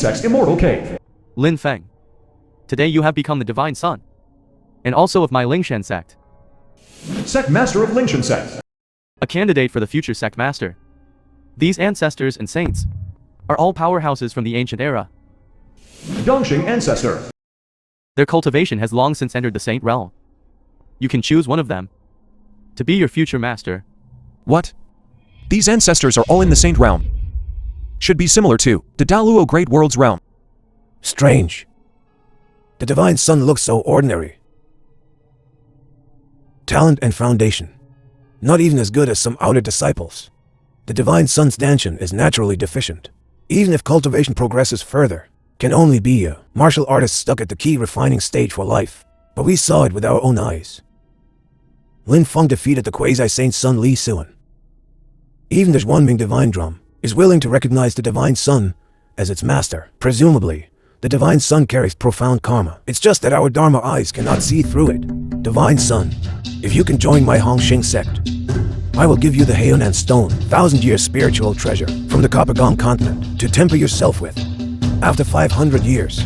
sect's immortal cave. Lin Feng. Today you have become the divine son. And also of my Lingshan sect. Sect master of Lingshan sect. A candidate for the future sect master. These ancestors and saints are all powerhouses from the ancient era. Dongxing ancestor. Their cultivation has long since entered the saint realm. You can choose one of them to be your future master. What? These ancestors are all in the saint realm. Should be similar to the Daluo Great World's realm. Strange. The divine son looks so ordinary. Talent and foundation. Not even as good as some outer disciples. The divine son's dantian is naturally deficient. Even if cultivation progresses further, can only be a martial artist stuck at the key refining stage for life. But we saw it with our own eyes. Lin Feng defeated the quasi-saint son Li Suan. Even the Xuanming divine drum is willing to recognize the divine son as its master. Presumably, the divine son carries profound karma. It's just that our dharma eyes cannot see through it. Divine son, if you can join my Hongxing sect, I will give you the Heonan stone, 1,000-year spiritual treasure from the Coppergong continent to temper yourself with. After 500 years,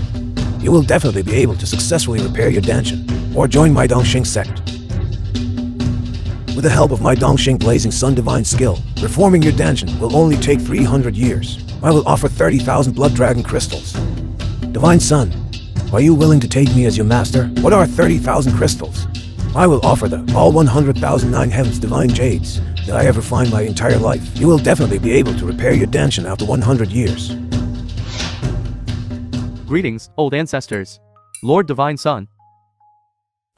you will definitely be able to successfully repair your dantian or join my Dongxing sect. With the help of my Dongxing Blazing Sun divine skill, reforming your dantian will only take 300 years. I will offer 30,000 blood dragon crystals. Divine son, are you willing to take me as your master? What are 30,000 crystals? I will offer all 100,000 Nine Heavens divine jades that I ever find my entire life. You will definitely be able to repair your dantian after 100 years. Greetings, old ancestors. Lord Divine Son.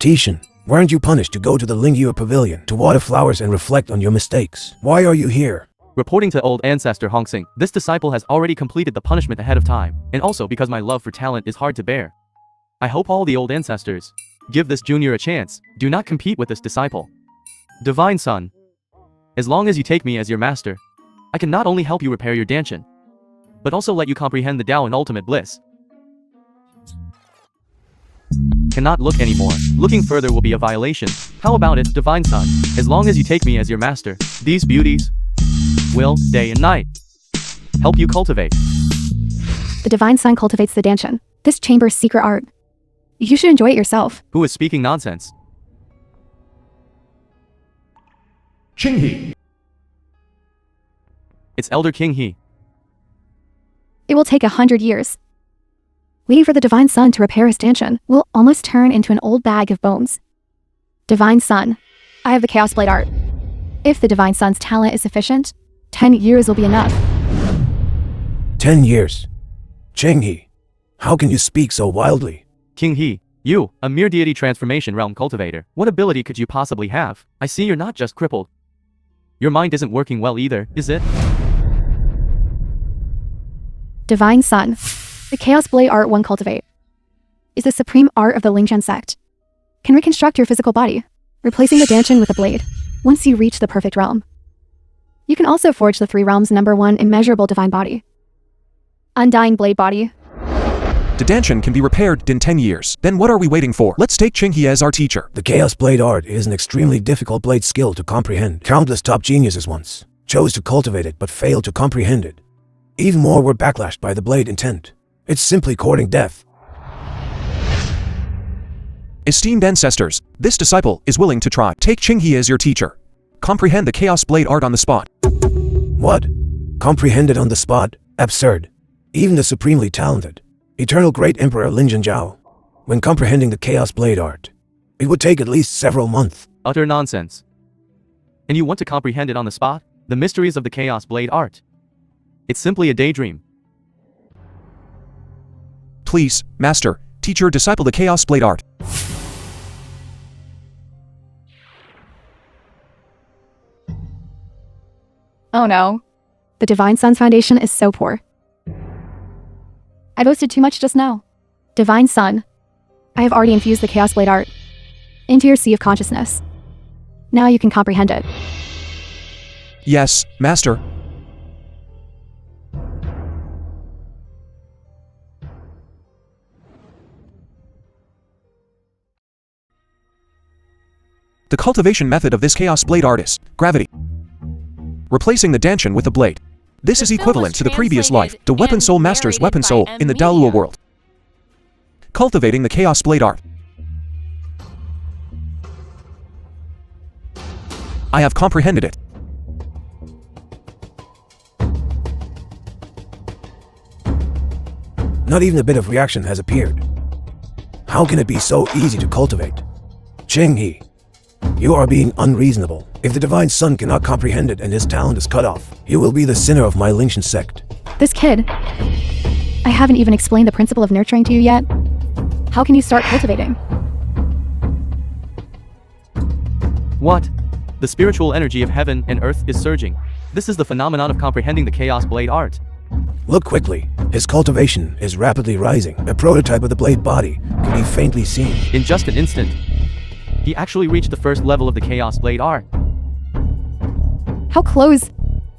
Tishan, weren't you punished to go to the Lingyue Pavilion to water flowers and reflect on your mistakes? Why are you here? Reporting to old ancestor Hongxing, this disciple has already completed the punishment ahead of time, and also because my love for talent is hard to bear. I hope all the old ancestors give this junior a chance. Do not compete with this disciple. Divine Son, as long as you take me as your master, I can not only help you repair your dantian, but also let you comprehend the Tao and ultimate bliss. Cannot look anymore. Looking further will be a violation. How about it, Divine Son? As long as you take me as your master, these beauties will, day and night, help you cultivate. The divine son cultivates the dantian. This chamber's secret art. You should enjoy it yourself. Who is speaking nonsense? Qing He. It's Elder King He. It will take 100 years. Waiting for the divine son to repair his dantian will almost turn into an old bag of bones. Divine son, I have the Chaos Blade art. If the divine son's talent is sufficient, 10 years will be enough. 10 years? Qing He, how can you speak so wildly? King He, you, a mere deity transformation realm cultivator, what ability could you possibly have? I see you're not just crippled. Your mind isn't working well either, is it? Divine son, the Chaos Blade art one cultivate is the supreme art of the Lingshan sect. Can reconstruct your physical body, replacing the dantian with a blade, once you reach the perfect realm. You can also forge the 3 realms' #1 immeasurable divine body. Undying blade body. The dantian can be repaired in 10 years. Then what are we waiting for? Let's take Qing He as our teacher. The Chaos Blade art is an extremely difficult blade skill to comprehend. Countless top geniuses once chose to cultivate it but failed to comprehend it. Even more were backlashed by the blade intent. It's simply courting death. Esteemed ancestors, this disciple is willing to try. Take Qing He as your teacher. Comprehend the Chaos Blade art on the spot. What? Comprehend it on the spot? Absurd. Even the supremely talented, eternal great Emperor Lin Zhenjiao, when comprehending the Chaos Blade art, it would take at least several months. Utter nonsense. And you want to comprehend it on the spot? The mysteries of the Chaos Blade art. It's simply a daydream. Please, Master, teach your disciple the Chaos Blade art. Oh no. The divine son's foundation is so poor. I boasted too much just now. Divine son, I have already infused the Chaos Blade art into your sea of consciousness. Now you can comprehend it. Yes, Master. The cultivation method of this Chaos Blade art is gravity. Replacing the dantian with the blade. This is equivalent to the previous life, the weapon soul master's weapon soul in the Dalua world. Cultivating the Chaos Blade art. I have comprehended it. Not even a bit of reaction has appeared. How can it be so easy to cultivate? Qinghe, you are being unreasonable. If the Divine Son cannot comprehend it and his talent is cut off, you will be the sinner of my Lingshan sect. This kid. I haven't even explained the principle of nurturing to you yet. How can you start cultivating? What? The spiritual energy of heaven and earth is surging. This is the phenomenon of comprehending the Chaos Blade art. Look quickly. His cultivation is rapidly rising. A prototype of the blade body can be faintly seen. In just an instant, he actually reached the first level of the Chaos Blade art. How close?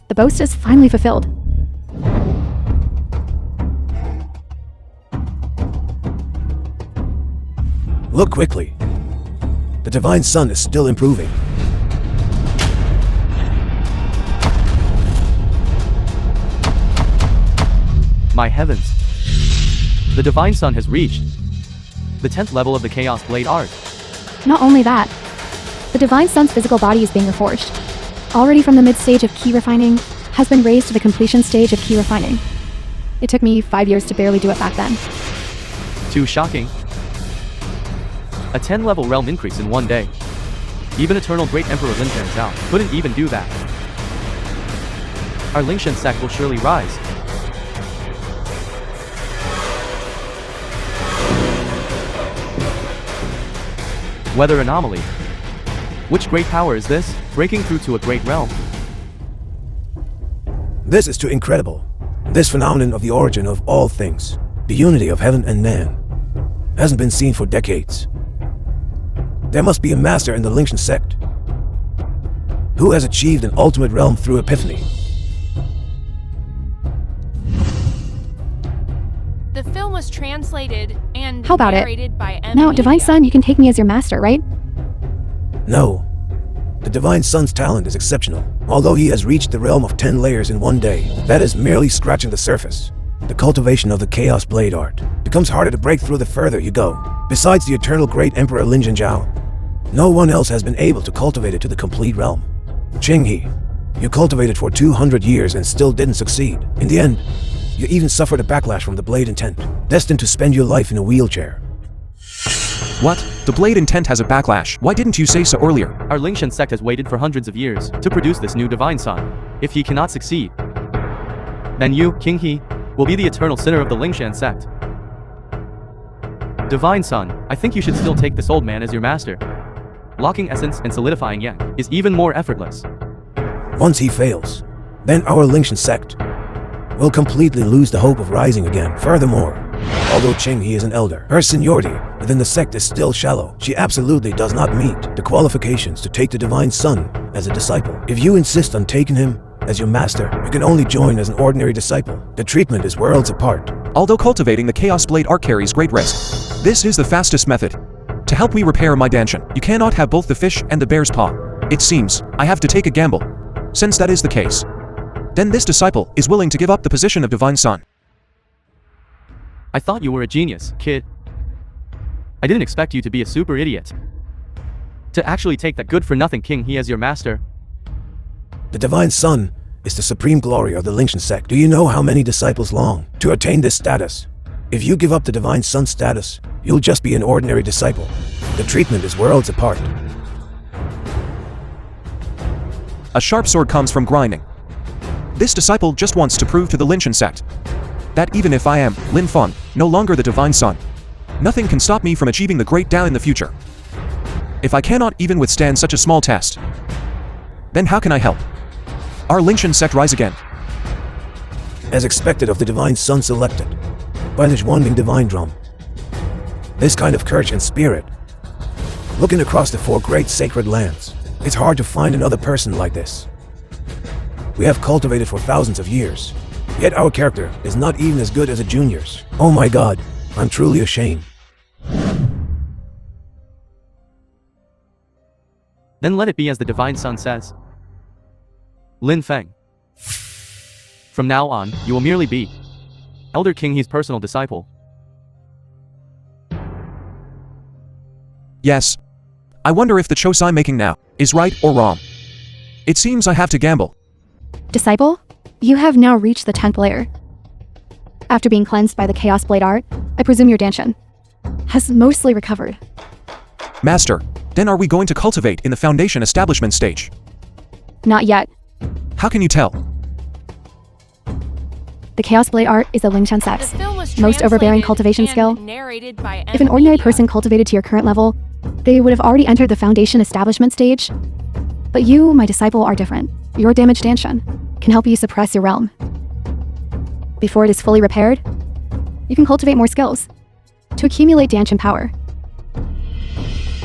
The boast is finally fulfilled. Look quickly. The Divine Son is still improving. My heavens. The Divine Son has reached the 10th level of the Chaos Blade art. Not only that, the Divine Son's physical body is being reforged. Already from the mid-stage of key refining, has been raised to the completion stage of key refining. It took me 5 years to barely do it back then. Too shocking. A 10-level realm increase in one day. Even Eternal Great Emperor Lin Zhao couldn't even do that. Our Lingshan sect will surely rise. Weather anomaly. Which great power is this, breaking through to a great realm? This is too incredible. This phenomenon of the origin of all things, the unity of heaven and man, hasn't been seen for decades. There must be a master in the Lingshan sect who has achieved an ultimate realm through epiphany. The film was translated and How about it? narrated by Now, Divine Son, you can take me as your master, right? No. The Divine Son's talent is exceptional. Although he has reached the realm of 10 layers in one day, that is merely scratching the surface. The cultivation of the Chaos Blade art becomes harder to break through the further you go. Besides the eternal great Emperor Lin Zhao, no one else has been able to cultivate it to the complete realm. Qinghe, you cultivated for 200 years and still didn't succeed. In the end, you even suffered a backlash from the Blade Intent, destined to spend your life in a wheelchair. What? The Blade Intent has a backlash. Why didn't you say so earlier? Our Lingshan sect has waited for hundreds of years to produce this new Divine Son. If he cannot succeed, then you, Qinghe, will be the eternal sinner of the Lingshan sect. Divine Son, I think you should still take this old man as your master. Locking essence and solidifying yang is even more effortless. Once he fails, then our Lingshan sect will completely lose the hope of rising again. Furthermore, although Qinghe is an elder, her seniority within the sect is still shallow. She absolutely does not meet the qualifications to take the Divine Son as a disciple. If you insist on taking him as your master, you can only join as an ordinary disciple. The treatment is worlds apart. Although cultivating the Chaos Blade art carries great risk, this is the fastest method to help me repair my danshan. You cannot have both the fish and the bear's paw. It seems I have to take a gamble. Since that is the case, then this disciple is willing to give up the position of Divine Son. I thought you were a genius, kid. I didn't expect you to be a super idiot. To actually take that good-for-nothing Qinghe as your master. The Divine Son is the supreme glory of the Lingshan sect. Do you know how many disciples long to attain this status? If you give up the Divine Son status, you'll just be an ordinary disciple. The treatment is worlds apart. A sharp sword comes from grinding. This disciple just wants to prove to the Lingshan sect that even if I am, Lin Feng, no longer the Divine Son, nothing can stop me from achieving the great Tao in the future. If I cannot even withstand such a small test, then how can I help our Lingshan sect rise again? As expected of the Divine Son selected by the Zhuanbing Divine Drum. This kind of courage and spirit. Looking across the 4 great sacred lands, it's hard to find another person like this. We have cultivated for thousands of years, yet our character is not even as good as a junior's. Oh my god, I'm truly ashamed. Then let it be as the Divine Son says. Lin Feng. From now on, you will merely be Elder King He's personal disciple. Yes. I wonder if the choice I'm making now is right or wrong. It seems I have to gamble. Disciple, you have now reached the 10th layer. After being cleansed by the Chaos Blade art, I presume your Danshin has mostly recovered. Master, then are we going to cultivate in the foundation establishment stage? Not yet. How can you tell? The Chaos Blade art is the Lingshan The sect's film was most overbearing translated cultivation and skill. narrated by If an ordinary person cultivated to your current level, they would have already entered the foundation establishment stage. But you, my disciple, are different. Your damaged Danshin can help you suppress your realm. Before it is fully repaired, you can cultivate more skills to accumulate Danshin power.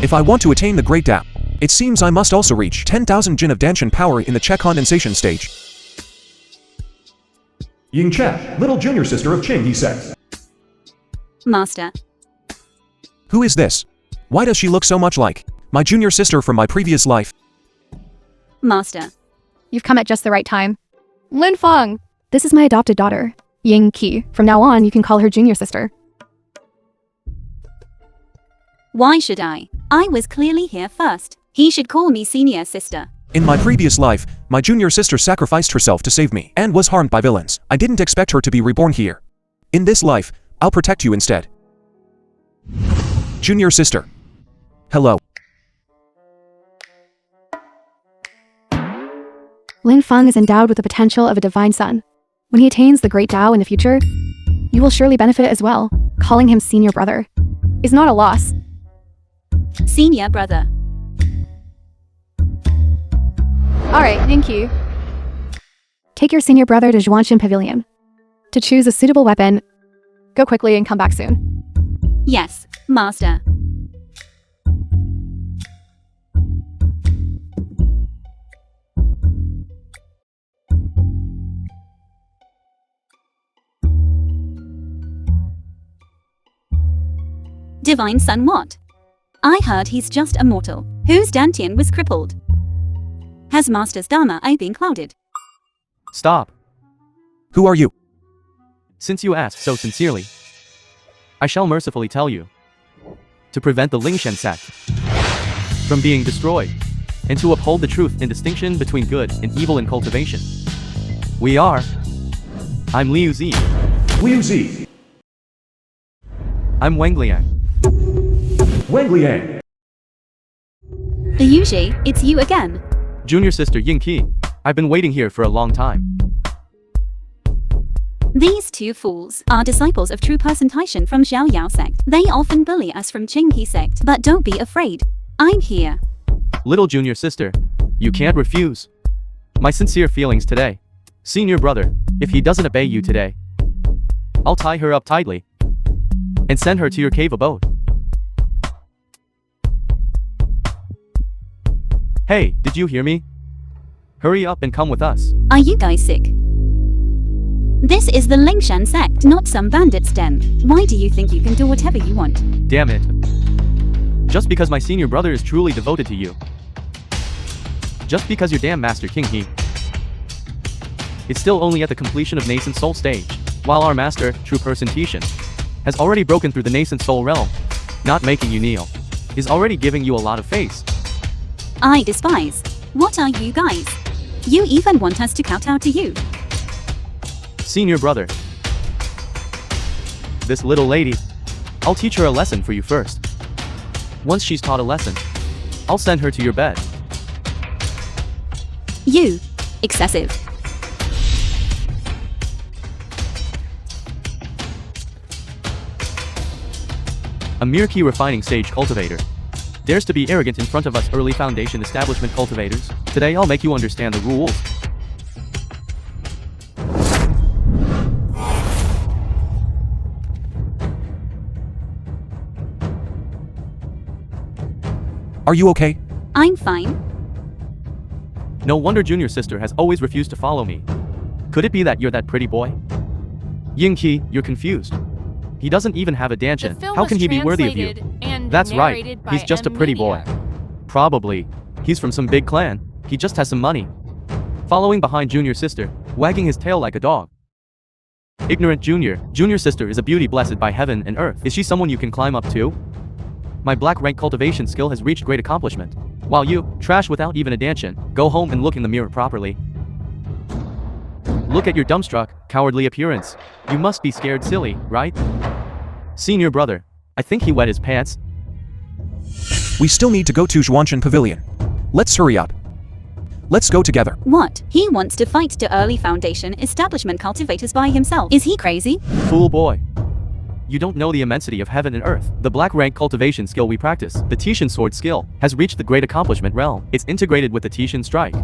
If I want to attain the Great Tao, it seems I must also reach 10,000 Jin of Danshin power in the Che condensation stage. Ying Che, little junior sister of Qinghe sect. Master. Who is this? Why does she look so much like my junior sister from my previous life? Master. You've come at just the right time. Lin Feng! This is my adopted daughter, Ying Qi. From now on, you can call her junior sister. Why should I? I was clearly here first. He should call me senior sister. In my previous life, my junior sister sacrificed herself to save me and was harmed by villains. I didn't expect her to be reborn here. In this life, I'll protect you instead. Junior sister. Hello. Lin Feng is endowed with the potential of a divine son. When he attains the Great Tao in the future, you will surely benefit as well. Calling him senior brother is not a loss. Senior brother. Alright, thank you. Take your senior brother to Zhuanshan Pavilion. To choose a suitable weapon, go quickly and come back soon. Yes, master. Divine son what? I heard he's just a mortal, whose dantian was crippled. Has Master's Dharma been clouded? Stop. Who are you? Since you ask so sincerely, I shall mercifully tell you. To prevent the Lingshan sect from being destroyed, and to uphold the truth in distinction between good and evil in cultivation. I'm Liu Zi. Liu Zi. I'm Wang Liang. Wang Liang. The Wuji, it's you again. Junior sister Ying Qi. I've been waiting here for a long time. These two fools are disciples of true Confrontation from Xiaoyao sect. They often bully us from Qinghe sect, but don't be afraid. I'm here. Little junior sister, you can't refuse. My sincere feelings today. Senior brother, if he doesn't obey you today, I'll tie her up tightly and send her to your cave abode. Hey, did you hear me? Hurry up and come with us. Are you guys sick? This is the Lingshan sect, not some bandit's den. Why do you think you can do whatever you want? Damn it. Just because my senior brother is truly devoted to you. Just because your damn master King He. It's still only at the completion of nascent soul stage, while our master, true Confrontation, has already broken through the nascent soul realm. Not making you kneel is already giving you a lot of face. I despise. What are you guys? You even want us to kowtow to you. Senior brother. This little lady, I'll teach her a lesson for you first. Once she's taught a lesson, I'll send her to your bed. You. Excessive. A mere key refining stage cultivator dares to be arrogant in front of us early foundation establishment cultivators. Today I'll make you understand the rules. Are you okay? I'm fine. No wonder junior sister has always refused to follow me. Could it be that you're that pretty boy? Ying Qi, you're confused. He doesn't even have a The danshin. film How was can he be worthy of you? translated and That's right. narrated by He's just a pretty boy. Millennia. Probably. He's from some big clan. He just has some money. Following behind junior sister, wagging his tail like a dog. Ignorant junior. Junior sister is a beauty blessed by heaven and earth. Is she someone you can climb up to? My black rank cultivation skill has reached great accomplishment. While you, trash without even a dantian, go home and look in the mirror properly. Look at your dumbstruck, cowardly appearance. You must be scared silly, right? Senior brother. I think he wet his pants. We still need to go to Zhuanshan Pavilion. Let's hurry up. Let's go together. What? He wants to fight the early Foundation establishment cultivators by himself. Is he crazy? Fool boy. You don't know the immensity of heaven and earth. The black rank cultivation skill we practice, the Tishan sword skill, has reached the great accomplishment realm. It's integrated with the Tishan strike.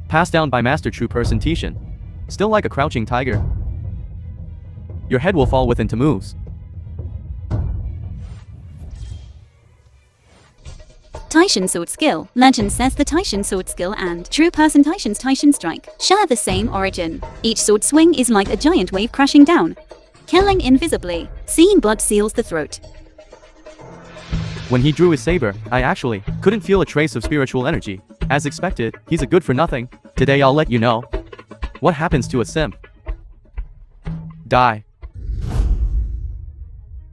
Passed down by Master True Person Tishan. Still like a crouching tiger. Your head will fall within 2 moves. Tishan sword skill. Legend says the Tishan sword skill and True Person Tishan's Tishan strike share the same origin. Each sword swing is like a giant wave crashing down, killing invisibly. Seeing blood seals the throat. When he drew his saber, I actually couldn't feel a trace of spiritual energy. As expected, he's a good for nothing. Today I'll let you know what happens to a simp. Die.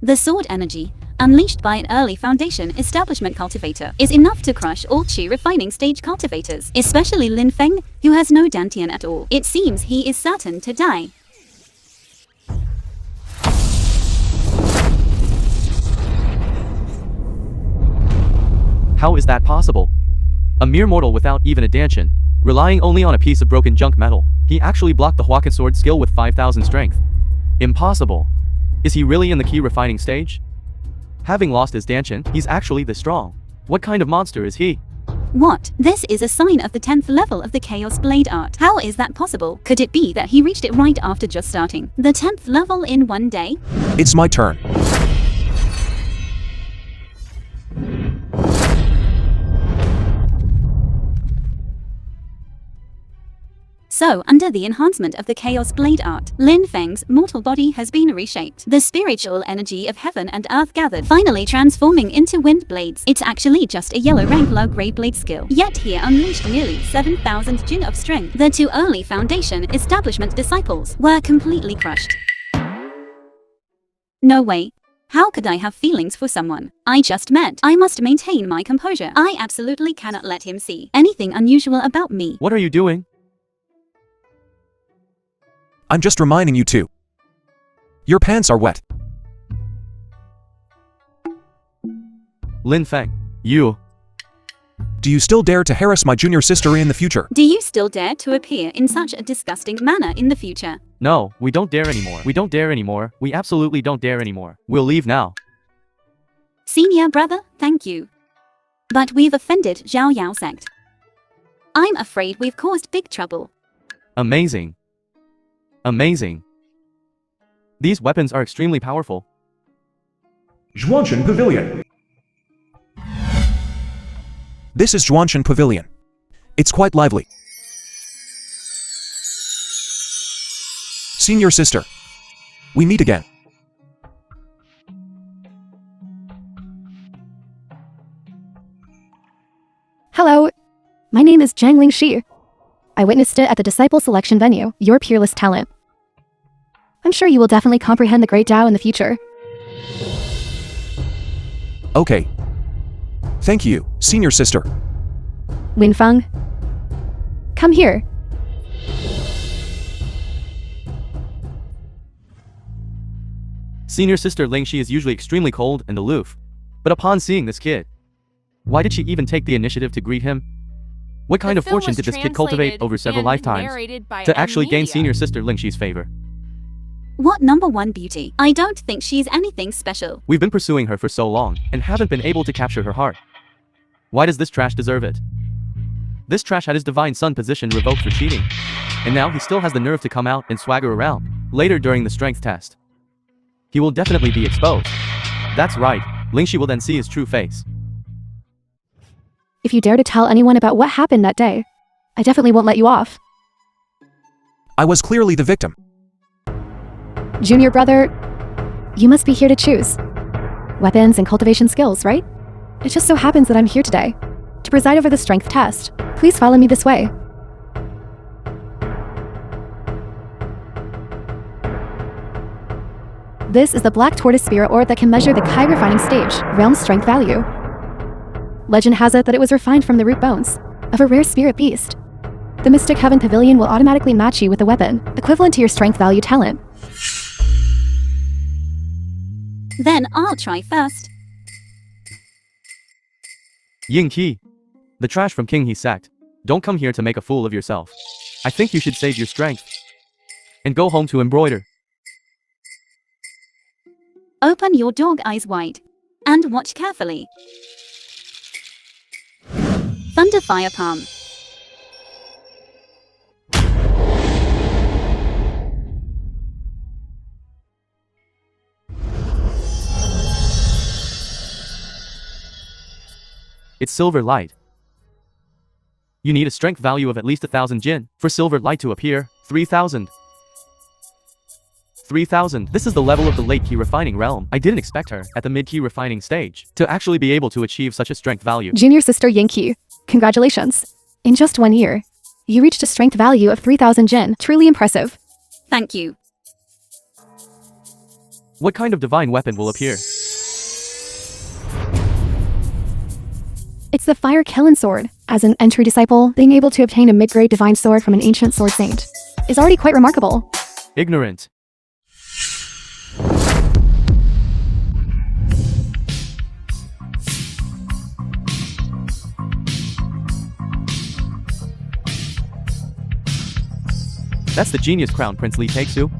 The sword energy, unleashed by an early Foundation establishment cultivator, is enough to crush all chi refining stage cultivators, especially Lin Feng, who has no dantian at all. It seems he is certain to die. How is that possible? A mere mortal without even a dantian, relying only on a piece of broken junk metal. He actually blocked the Huacan sword skill with 5,000 strength. Impossible. Is he really in the key refining stage? Having lost his dantian, he's actually this strong. What kind of monster is he? What? This is a sign of the 10th level of the Chaos Blade art. How is that possible? Could it be that he reached it right after just starting the 10th level in 1 day? It's my turn. So, under the enhancement of the Chaos Blade art, Lin Feng's mortal body has been reshaped. The spiritual energy of heaven and earth gathered, finally transforming into wind blades. It's actually just a yellow rank low-grade blade skill. Yet he unleashed nearly 7,000 jin of strength. The 2 early Foundation establishment disciples were completely crushed. No way. How could I have feelings for someone I just met? I must maintain my composure. I absolutely cannot let him see anything unusual about me. What are you doing? I'm just reminding you to. Your pants are wet. Lin Feng, you. Do you still dare to harass my junior sister in the future? Do you still dare to appear in such a disgusting manner in the future? No, we don't dare anymore. We don't dare anymore. We absolutely don't dare anymore. We'll leave now. Senior brother, thank you. But we've offended Zhao Yao sect. I'm afraid we've caused big trouble. Amazing. Amazing. These weapons are extremely powerful. Zhuanshan Pavilion. This is Zhuanshan Pavilion. It's quite lively. Senior sister. We meet again. Hello. My name is Zhang Lingxi. I witnessed it at the disciple selection venue, your peerless talent. I'm sure you will definitely comprehend the great Tao in the future. Okay. Thank you, senior sister. Winfeng. Come here. Senior sister Lingxi is usually extremely cold and aloof. But upon seeing this kid, why did she even take the initiative to greet him? What kind of fortune did this kid cultivate over several lifetimes to actually gain senior sister Lingxi's favor? What #1 beauty? I don't think she's anything special. We've been pursuing her for so long and haven't been able to capture her heart. Why does this trash deserve it? This trash had his divine son position revoked for cheating. And now he still has the nerve to come out and swagger around later during the strength test. He will definitely be exposed. That's right, Lingxi will then see his true face. If you dare to tell anyone about what happened that day, I definitely won't let you off. I was clearly the victim. Junior brother, you must be here to choose weapons and cultivation skills, right? It just so happens that I'm here today to preside over the strength test. Please follow me this way. This is the Black Tortoise Spirit Orb that can measure the Ki refining stage, realm strength value. Legend has it that it was refined from the root bones of a rare spirit beast. The Mystic Heaven Pavilion will automatically match you with a weapon, equivalent to your strength value talent. Then I'll try first. Ying Qi. The trash from King He sect. Don't come here to make a fool of yourself. I think you should save your strength and go home to embroider. Open your dog eyes wide and watch carefully. Thunder Fire Palm. It's silver light. You need a strength value of at least 1,000 Jin for silver light to appear. 3,000. 3,000. This is the level of the late Ki refining realm. I didn't expect her, at the mid Ki refining stage, to actually be able to achieve such a strength value. Junior sister Ying Qi, congratulations. In just 1 year, you reached a strength value of 3,000 Jin. Truly impressive. Thank you. What kind of divine weapon will appear? It's the Fire Killing Sword. As an entry disciple, being able to obtain a mid-grade divine sword from an ancient sword saint is already quite remarkable. Ignorant. That's the genius crown Prince Li Taixu.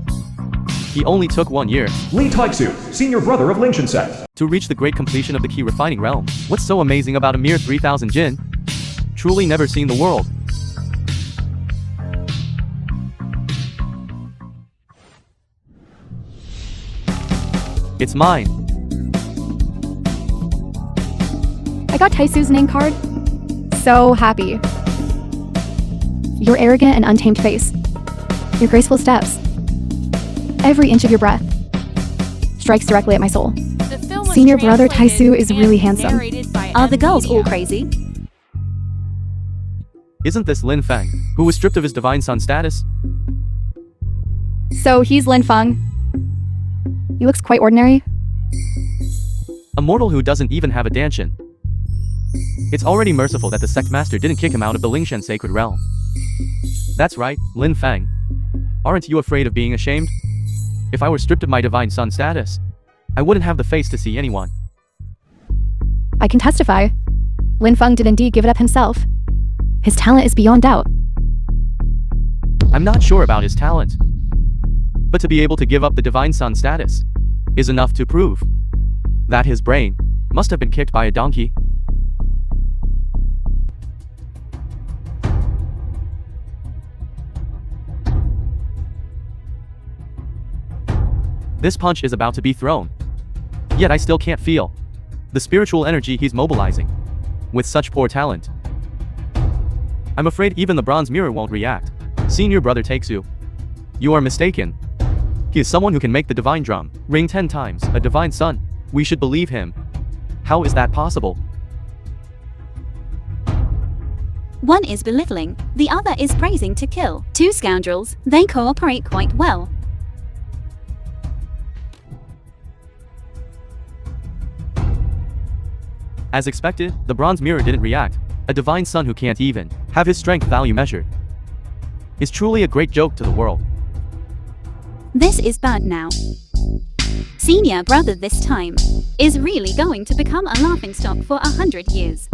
He only took 1 year Li Taixu, senior brother of Lingshan sect. to reach the great completion of the Ki refining realm. What's so amazing about a mere 3,000 Jin? Truly never seen the world. It's mine. I got Taisu's name card. So happy. Your arrogant and untamed face. Your graceful steps. Every inch of your breath strikes directly at my soul. The film was Senior brother translated Taisu is and really handsome. narrated by Are the girls all Media. crazy? Isn't this Lin Feng, who was stripped of his divine son status? So he's Lin Feng. He looks quite ordinary. A mortal who doesn't even have a danshin. It's already merciful that the sect master didn't kick him out of the Lingshan sacred realm. That's right, Lin Feng. Aren't you afraid of being ashamed? If I were stripped of my divine son status, I wouldn't have the face to see anyone. I can testify. Lin Feng did indeed give it up himself. His talent is beyond doubt. I'm not sure about his talent. But to be able to give up the divine son status is enough to prove that his brain must have been kicked by a donkey. This punch is about to be thrown. Yet I still can't feel the spiritual energy he's mobilizing with such poor talent. I'm afraid even the bronze mirror won't react. Senior brother Taixu, you are mistaken. He is someone who can make the divine drum ring 10 times, a divine son. We should believe him. How is that possible? One is belittling, the other is praising to kill. Two scoundrels, they cooperate quite well. As expected, the bronze mirror didn't react. A divine son who can't even have his strength value measured is truly a great joke to the world. This is bad now. Senior brother this time is really going to become a laughingstock for 100 years.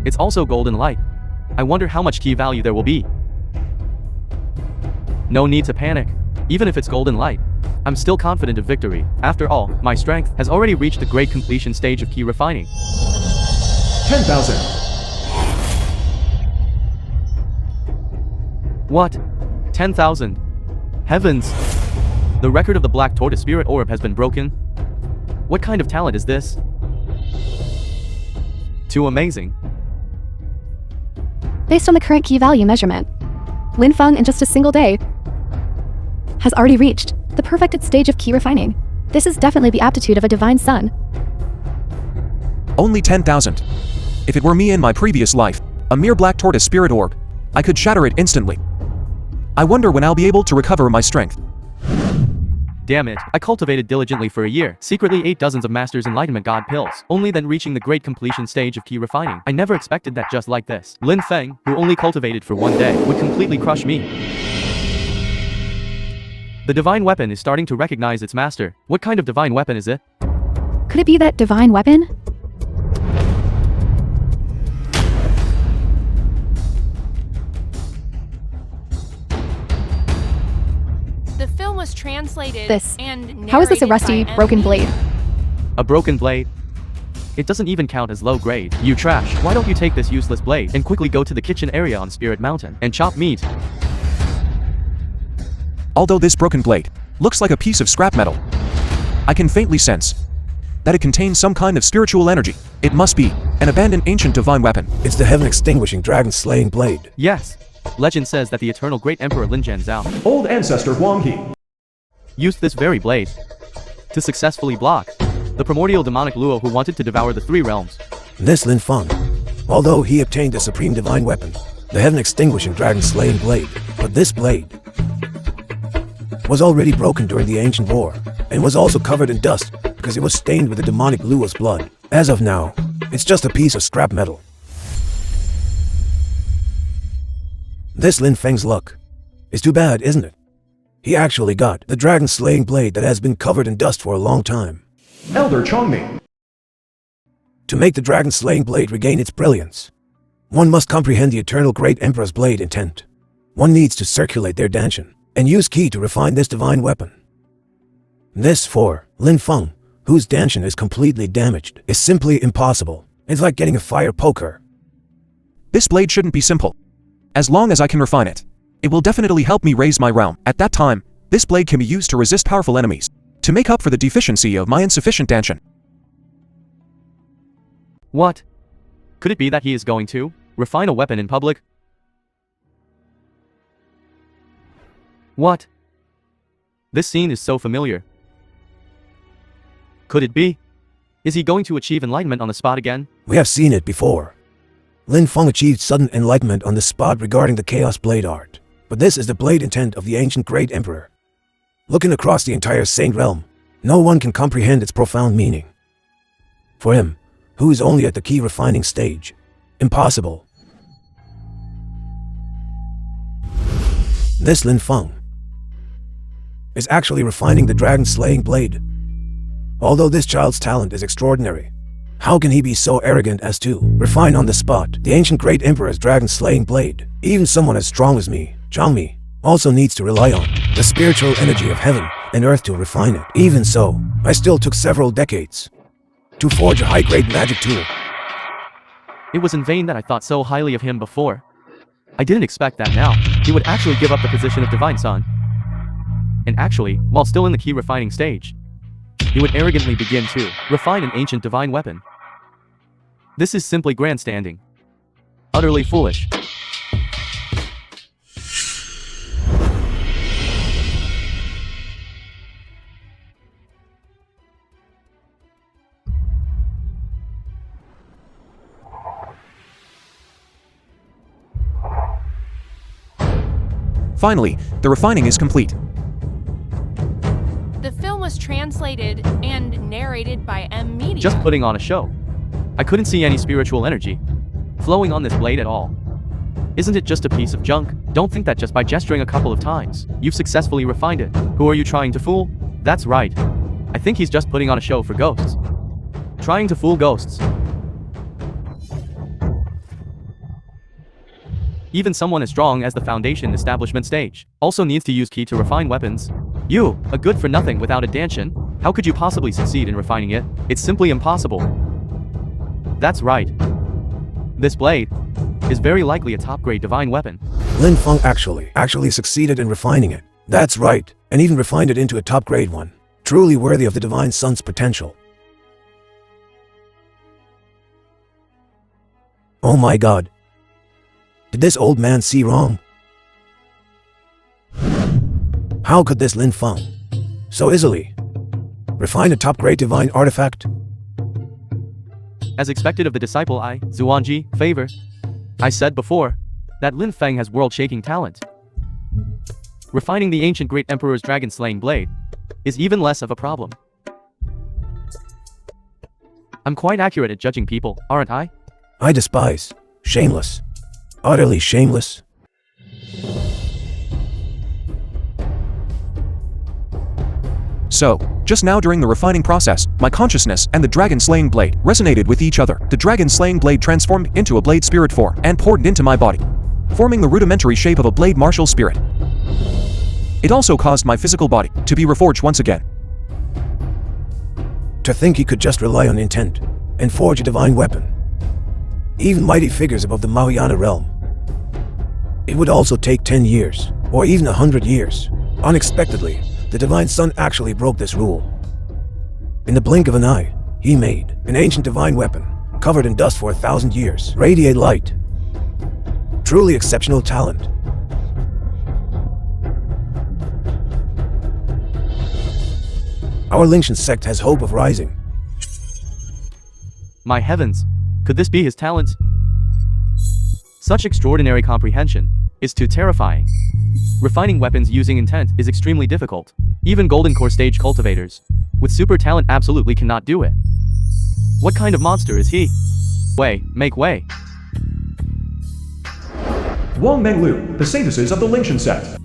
It's also golden light. I wonder how much key value there will be. No need to panic. Even if it's golden light, I'm still confident of victory. After all, my strength has already reached the great completion stage of key refining. 10,000. What? 10,000? Heavens! The record of the Black Tortoise Spirit Orb has been broken. What kind of talent is this? Too amazing. Based on the current key value measurement, Lin Feng in just a single day has already reached the perfected stage of key refining. This is definitely the aptitude of a divine son. Only 10,000. If it were me in my previous life, a mere black tortoise spirit orb I could shatter it instantly. I wonder when I'll be able to recover my strength. Damn it, I cultivated diligently for a year, secretly ate dozens of Master's Enlightenment God pills, only then reaching the great completion stage of key refining. I never expected that just like this. Lin Feng, who only cultivated for one day, would completely crush me. The divine weapon is starting to recognize its master. What kind of divine weapon is it? Could it be that divine weapon? The film was translated This. and How is this a narrated rusty, by broken M. blade? A broken blade? It doesn't even count as low grade. You trash. Why don't you take this useless blade and quickly go to the kitchen area on Spirit Mountain and chop meat? Although this broken blade looks like a piece of scrap metal, I can faintly sense that it contains some kind of spiritual energy. It must be an abandoned ancient divine weapon. It's the heaven-extinguishing dragon-slaying blade. Yes. Legend says that the eternal great emperor Lin Zhao Old ancestor Huang He. used this very blade to successfully block the primordial demonic Luo who wanted to devour the three realms. This Lin Feng, although he obtained the supreme divine weapon, the heaven-extinguishing dragon-slaying blade, but this blade was already broken during the ancient war, and was also covered in dust because it was stained with the demonic Luo's blood. As of now, it's just a piece of scrap metal. This Lin Feng's luck is too bad, isn't it? He actually got the dragon-slaying blade that has been covered in dust for a long time. Elder Chongming. To make the dragon-slaying blade regain its brilliance, one must comprehend the eternal great emperor's blade intent. One needs to circulate their danshan and use ki to refine this divine weapon. This for Lin Feng, whose danshan is completely damaged, is simply impossible. It's like getting a fire poker. This blade shouldn't be simple. As long as I can refine it, it will definitely help me raise my realm. At that time, this blade can be used to resist powerful enemies, to make up for the deficiency of my insufficient danshan. What? Could it be that he is going to refine a weapon in public? What? This scene is so familiar. Could it be? Is he going to achieve enlightenment on the spot again? We have seen it before. Lin Feng achieved sudden enlightenment on the spot regarding the Chaos Blade art. But this is the blade intent of the ancient great emperor. Looking across the entire Saint realm, no one can comprehend its profound meaning. For him, who is only at the key refining stage, impossible. This Lin Feng is actually refining the dragon-slaying blade. Although this child's talent is extraordinary, how can he be so arrogant as to refine on the spot the ancient great emperor's dragon-slaying blade? Even someone as strong as me, Zhangmi, also needs to rely on the spiritual energy of heaven and earth to refine it. Even so, I still took several decades to forge a high-grade magic tool. It was in vain that I thought so highly of him before. I didn't expect that now he would actually give up the position of Divine Son. And actually, while still in the key refining stage, he would arrogantly begin to refine an ancient divine weapon. This is simply grandstanding. Utterly foolish. Finally, the refining is complete. The film was translated and narrated by M. Media. Just putting on a show. I couldn't see any spiritual energy flowing on this blade at all. Isn't it just a piece of junk? Don't think that just by gesturing a couple of times, you've successfully refined it. Who are you trying to fool? That's right. I think he's just putting on a show for ghosts. Trying to fool ghosts. Even someone as strong as the Foundation establishment stage also needs to use ki to refine weapons. You, a good for nothing without a danshan, how could you possibly succeed in refining it? It's simply impossible. That's right. This blade is very likely a top-grade divine weapon. Lin Feng actually succeeded in refining it. That's right, and even refined it into a top-grade one. Truly worthy of the Divine Son's potential. Oh my god. Did this old man see wrong? How could this Lin Feng so easily refine a top-grade divine artifact? As expected of the disciple I, Zuanji, favor. I said before, that Lin Feng has world-shaking talent. Refining the ancient great emperor's dragon-slaying blade is even less of a problem. I'm quite accurate at judging people, aren't I? I despise. Shameless. Utterly shameless. So, just now during the refining process, my consciousness and the dragon-slaying blade resonated with each other. The dragon-slaying blade transformed into a blade spirit form and poured into my body, forming the rudimentary shape of a blade martial spirit. It also caused my physical body to be reforged once again. To think he could just rely on intent and forge a divine weapon. Even mighty figures above the Mahayana realm. It would also take 10 years, or even 100 years. Unexpectedly, the Divine Son actually broke this rule. In the blink of an eye, he made an ancient divine weapon, covered in dust for 1,000 years, radiate light. Truly exceptional talent. Our Lingshan sect has hope of rising. My heavens, could this be his talent? Such extraordinary comprehension is too terrifying. Refining weapons using intent is extremely difficult. Even golden core stage cultivators with super talent absolutely cannot do it. What kind of monster is he? Make way. Wang Menglu, the saintesses of the Lingshan sect.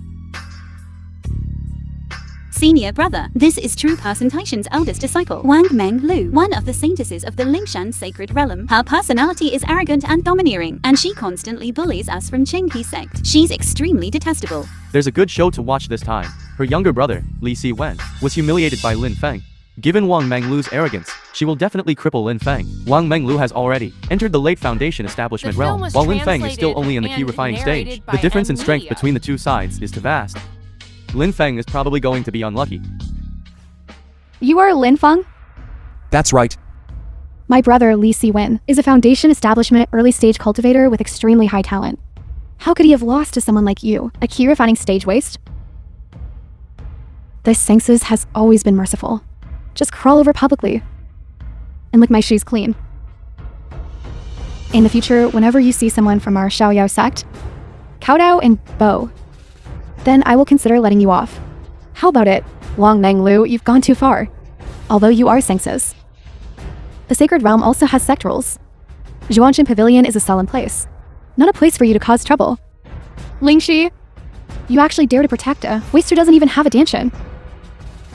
Senior brother, this is true Confrontation's eldest disciple, Wang Menglu, one of the saintesses of the Lingshan sacred realm. Her personality is arrogant and domineering, and she constantly bullies us from Qinghe sect. She's extremely detestable. There's a good show to watch this time. Her younger brother, Li Siwen, was humiliated by Lin Feng. Given Wang Menglu's arrogance, she will definitely cripple Lin Feng. Wang Menglu has already entered the late Foundation establishment The film realm, was while Lin Feng is still only in the key translated refining and stage. narrated The by difference in strength Millennia. between the two sides is too vast. Lin Feng is probably going to be unlucky. You are Lin Feng? That's right. My brother, Li Siwen, is a Foundation establishment early stage cultivator with extremely high talent. How could he have lost to someone like you, a key refining stage waste? This saintess has always been merciful. Just crawl over publicly and lick my shoes clean. In the future, whenever you see someone from our Xiaoyao sect, kowtow and bow. Then I will consider letting you off. How about it? Wang Menglu, you've gone too far. Although you are saintess. The sacred realm also has sect rules. Zhuanshan Pavilion is a solemn place, not a place for you to cause trouble. Lingxi, you actually dare to protect a waster doesn't even have a danshan.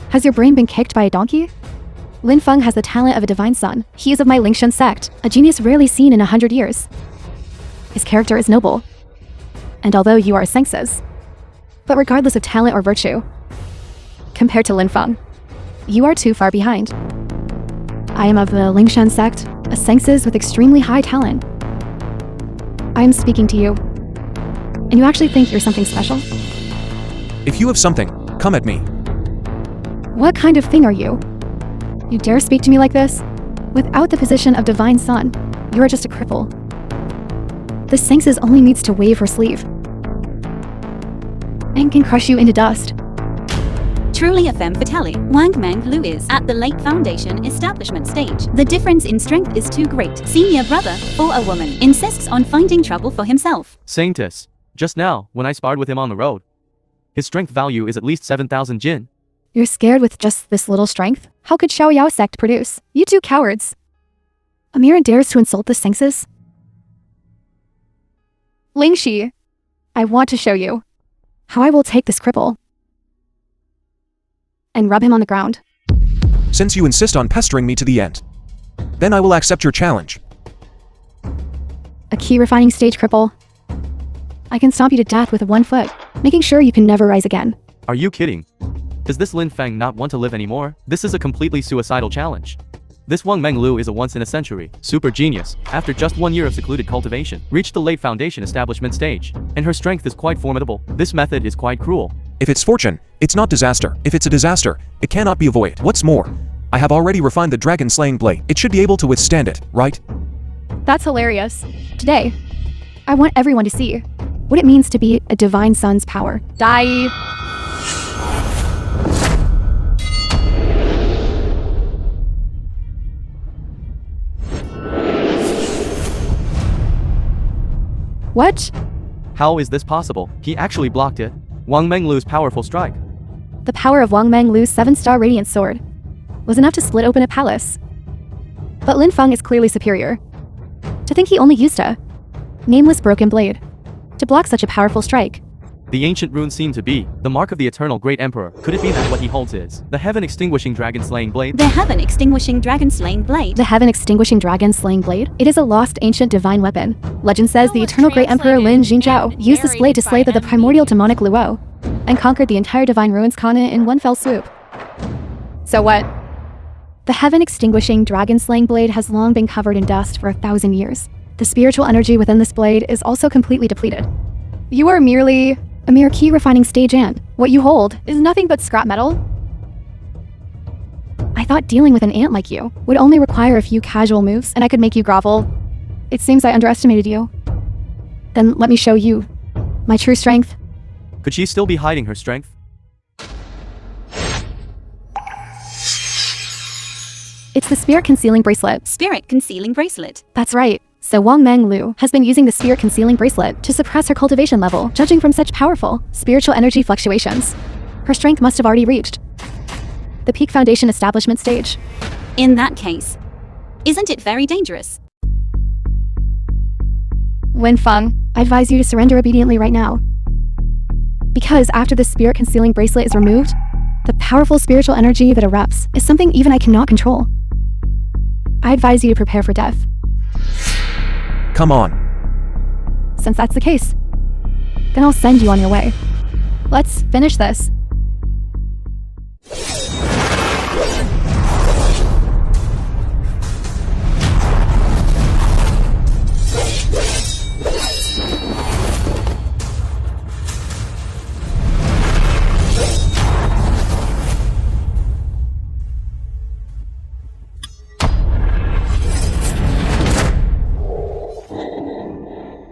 Has your brain been kicked by a donkey? Lin Feng has the talent of a divine son. He is of my Lingshan sect, a genius rarely seen in 100 years. His character is noble. And although you are a saintess, but regardless of talent or virtue, compared to Lin Feng, you are too far behind. I am of the Lingshan sect, a saintess with extremely high talent. I am speaking to you, and you actually think you're something special? If you have something, come at me. What kind of thing are you? You dare speak to me like this? Without the position of divine son, you are just a cripple. The saintess only needs to wave her sleeve and can crush you into dust. Truly a femme fatale, Wang Menglu is at the late Foundation establishment stage. The difference in strength is too great. Senior brother, for a woman, insists on finding trouble for himself. Saintess, just now, when I sparred with him on the road, his strength value is at least 7,000 jin. You're scared with just this little strength? How could Xiaoyao sect produce? You two cowards. Amira dares to insult the saintess? Lingxi, I want to show you how I will take this cripple and rub him on the ground. Since you insist on pestering me to the end, then I will accept your challenge. A key refining stage cripple. I can stomp you to death with 1 foot, making sure you can never rise again. Are you kidding? Does this Lin Feng not want to live anymore? This is a completely suicidal challenge. This Wang Menglu is a once-in-a-century super genius. After just 1 year of secluded cultivation, reached the late Foundation establishment stage, and her strength is quite formidable. This method is quite cruel. If it's fortune, it's not disaster. If it's a disaster, it cannot be avoided. What's more, I have already refined the dragon-slaying blade. It should be able to withstand it, right? That's hilarious. Today, I want everyone to see what it means to be a divine son's power. Die! What? How is this possible? He actually blocked it. Wang Menglu's powerful strike. The power of Wang Menglu's 7-star radiant sword was enough to split open a palace. But Lin Feng is clearly superior. To think he only used a nameless broken blade to block such a powerful strike. The ancient runes seem to be the mark of the eternal great emperor. Could it be that what he holds is the heaven-extinguishing dragon-slaying blade? The heaven-extinguishing dragon-slaying blade. The heaven-extinguishing dragon-slaying blade? It is a lost ancient divine weapon. Legend says the eternal great emperor Lin Jingzhao used this blade to slay the primordial demonic Luo and conquered the entire divine ruins Cine in one fell swoop. So what? The heaven-extinguishing dragon-slaying blade has long been covered in dust for 1,000 years. The spiritual energy within this blade is also completely depleted. You are merely a mere key refining stage, and what you hold is nothing but scrap metal? I thought dealing with an ant like you would only require a few casual moves and I could make you grovel. It seems I underestimated you. Then let me show you my true strength. Could she still be hiding her strength? It's the spirit concealing bracelet. Spirit concealing bracelet. That's right. So Wang Menglu has been using the spirit concealing bracelet to suppress her cultivation level, judging from such powerful spiritual energy fluctuations. Her strength must have already reached the peak foundation establishment stage. In that case, isn't it very dangerous? Lin Feng, I advise you to surrender obediently right now. Because after the spirit concealing bracelet is removed, the powerful spiritual energy that erupts is something even I cannot control. I advise you to prepare for death. Come on. Since that's the case, then I'll send you on your way. Let's finish this.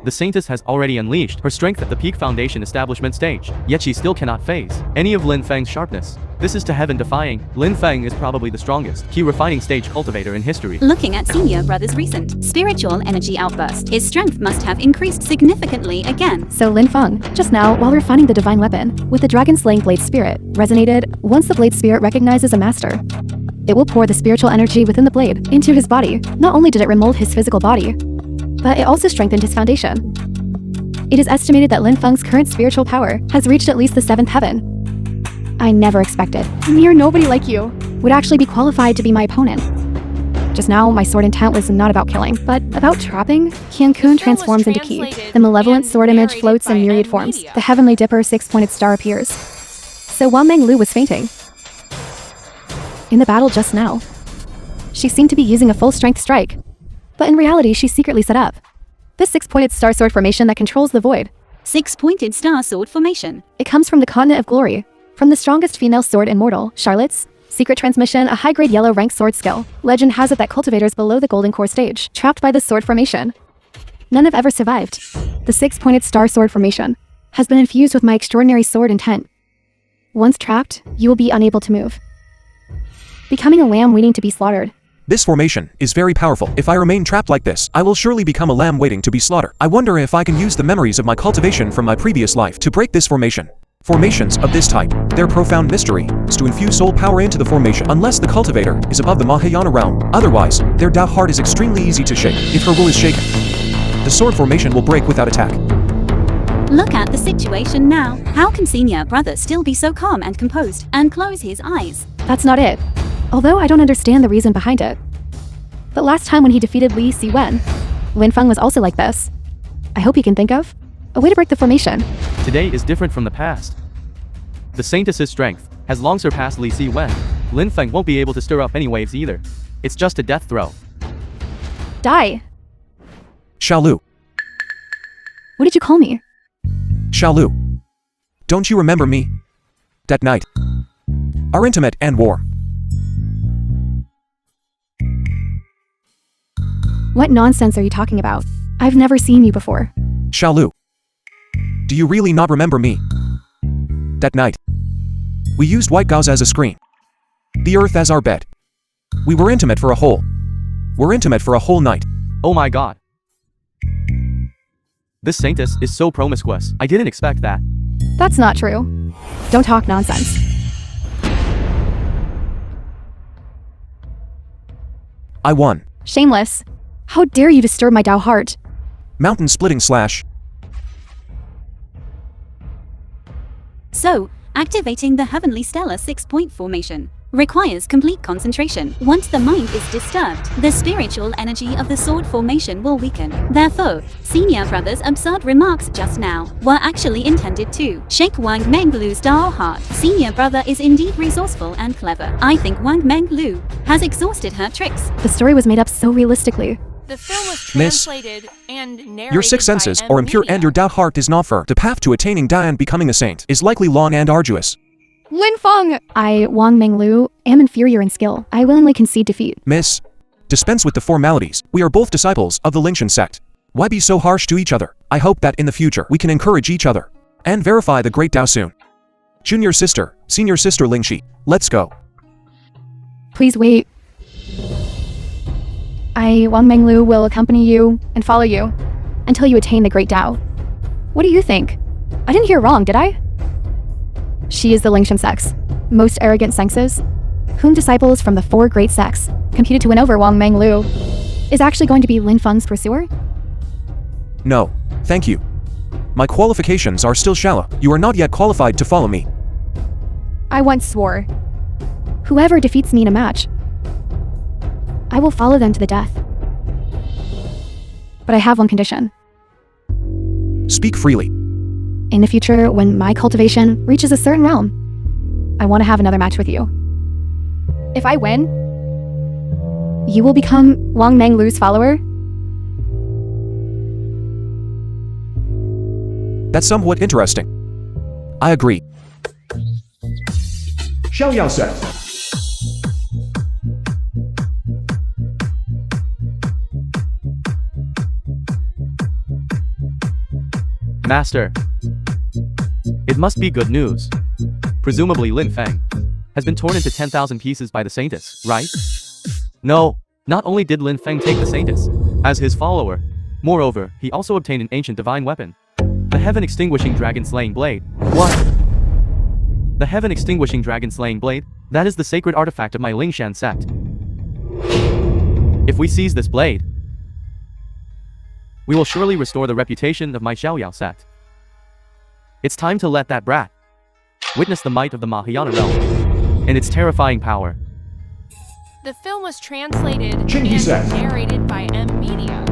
The saintess has already unleashed her strength at the peak foundation establishment stage, yet she still cannot phase any of Lin Feng's sharpness. This is to heaven defying. Lin Feng is probably the strongest key refining stage cultivator in history. Looking at Senior Brother's recent spiritual energy outburst, his strength must have increased significantly again. So Lin Feng, just now, while refining the divine weapon, with the dragon-slaying blade spirit, resonated. Once the blade spirit recognizes a master, it will pour the spiritual energy within the blade into his body. Not only did it remold his physical body, but it also strengthened his foundation. It is estimated that Lin Feng's current spiritual power has reached at least the 7th heaven. I never expected a mere nobody like you would actually be qualified to be my opponent. Just now, my sword intent was not about killing, but about trapping. Cancun transforms into Ki. The malevolent sword image floats in myriad forms. The heavenly dipper 6-pointed star appears. So Wang Menglu was fainting in the battle just now. She seemed to be using a full-strength strike, but in reality, she secretly set up this 6-pointed star sword formation that controls the void. 6-pointed star sword formation. It comes from the continent of glory, from the strongest female sword immortal, Charlotte's secret transmission, a high-grade yellow rank sword skill. Legend has it that cultivators below the golden core stage, trapped by the sword formation, none have ever survived. The 6-pointed star sword formation has been infused with my extraordinary sword intent. Once trapped, you will be unable to move, becoming a lamb waiting to be slaughtered. This formation is very powerful. If I remain trapped like this, I will surely become a lamb waiting to be slaughtered. I wonder if I can use the memories of my cultivation from my previous life to break this formation. Formations of this type, their profound mystery is to infuse soul power into the formation unless the cultivator is above the Mahayana realm. Otherwise, their Tao heart is extremely easy to shake. If her will is shaken, the sword formation will break without attack. Look at the situation now. How can Senior Brother still be so calm and composed and close his eyes? That's not it. Although I don't understand the reason behind it. But last time when he defeated Li Siwen, Lin Feng was also like this. I hope he can think of a way to break the formation. Today is different from the past. The saintess's strength has long surpassed Li Siwen. Lin Feng won't be able to stir up any waves either. It's just a death throw. Die. Xiaolu. What did you call me? Xiaolu. Don't you remember me? That night. Our intimate and war. What nonsense are you talking about? I've never seen you before. Xiaolu. Do you really not remember me? That night. We used white gauze as a screen. The earth as our bed. We were intimate for a whole. We're intimate for a whole night. Oh my god. This saintess is so promiscuous. I didn't expect that. That's not true. Don't talk nonsense. I won. Shameless. How dare you disturb my Dao heart? Mountain splitting slash. So, activating the Heavenly Stellar 6-point formation requires complete concentration. Once the mind is disturbed, the spiritual energy of the sword formation will weaken. Therefore, Senior Brother's absurd remarks just now were actually intended to shake Wang Menglu's Dao heart. Senior Brother is indeed resourceful and clever. I think Wang Menglu has exhausted her tricks. The story was made up so realistically. The film was Miss, translated and narrated Your six senses by are impure and your Dao heart is not for. The path to attaining Da and becoming a saint is likely long and arduous. Lin Feng! I, Wang Menglu, am inferior in skill. I willingly concede defeat. Miss, dispense with the formalities. We are both disciples of the Lingshan sect. Why be so harsh to each other? I hope that in the future we can encourage each other and verify the great Dao soon. Junior sister, senior sister Lingxi, let's go. Please wait. I, Wang Menglu, will accompany you and follow you until you attain the great Dao. What do you think? I didn't hear wrong, did I? She is the Lingshan sect's most arrogant senses, whom disciples from the 4 great sects competed to win over Wang Menglu, is actually going to be Lin Feng's pursuer? No, thank you. My qualifications are still shallow. You are not yet qualified to follow me. I once swore, whoever defeats me in a match, I will follow them to the death. But I have one condition. Speak freely. In the future, when my cultivation reaches a certain realm, I want to have another match with you. If I win, you will become Wang Menglu's follower? That's somewhat interesting. I agree. Xiaoyao sect. Master. It must be good news. Presumably Lin Feng has been torn into 10,000 pieces by the saintess, right? No, not only did Lin Feng take the saintess as his follower, moreover, he also obtained an ancient divine weapon. The heaven-extinguishing dragon-slaying blade. What? The heaven-extinguishing dragon-slaying blade? That is the sacred artifact of my Lingshan sect. If we seize this blade, we will surely restore the reputation of my Xiaoyao sect. It's time to let that brat witness the might of the Mahayana realm and its terrifying power. The film was translated Chingy and sect. narrated by M Media.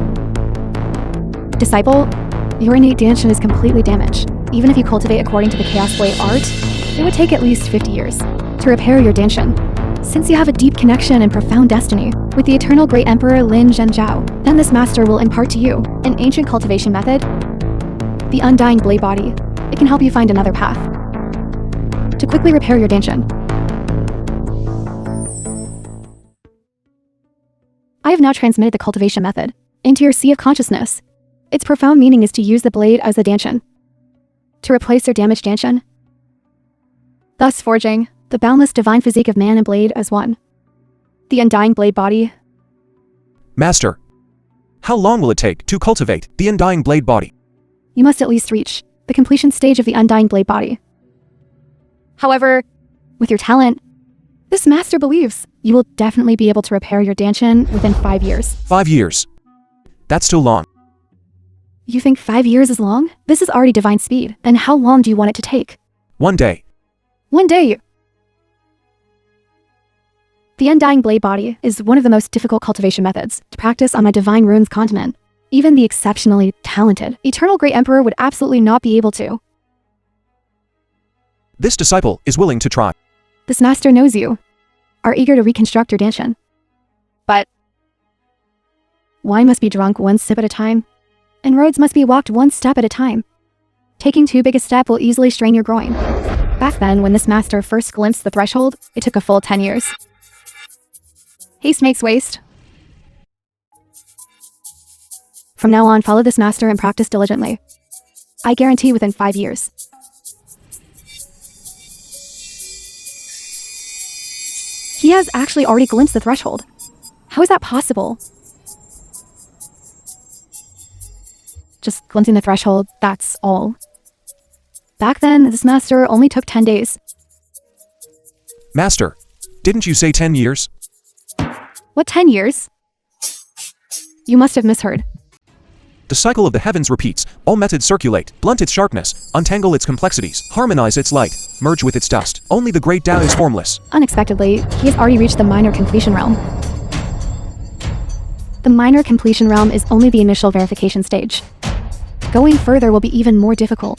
Disciple, your innate dancing is completely damaged. Even if you cultivate according to the Chaos Blade art, it would take at least 50 years to repair your dancing. Since you have a deep connection and profound destiny with the eternal great emperor Lin Zhenjiao, then this master will impart to you an ancient cultivation method, the undying blade body. It can help you find another path to quickly repair your dancing. I have now transmitted the cultivation method into your sea of consciousness. Its profound meaning is to use the blade as the dancing to replace your damaged dancing, thus forging the boundless divine physique of man and blade as one. The undying blade body. Master, how long will it take to cultivate the undying blade body? You must at least reach the completion stage of the undying blade body. However, with your talent, this master believes you will definitely be able to repair your dancing within 5 years. 5 years. That's too long. You think 5 years is long? This is already divine speed. And how long do you want it to take? 1 day. 1 day. The undying blade body is one of the most difficult cultivation methods to practice on my divine runes continent. Even the exceptionally talented Eternal Great Emperor would absolutely not be able to. This disciple is willing to try. This master knows you are eager to reconstruct your dancing. But wine must be drunk one sip at a time, and roads must be walked one step at a time. Taking too big a step will easily strain your groin. Back then, when this master first glimpsed the threshold, it took a full 10 years. Haste makes waste. From now on, follow this master and practice diligently. I guarantee within 5 years. He has actually already glimpsed the threshold. How is that possible? Just cleansing the threshold, that's all. Back then, this master only took 10 days. Master, didn't you say 10 years? What 10 years? You must have misheard. The cycle of the heavens repeats. All methods circulate, blunt its sharpness, untangle its complexities, harmonize its light, merge with its dust. Only the great Tao is formless. Unexpectedly, he has already reached the minor completion realm. The minor completion realm is only the initial verification stage. Going further will be even more difficult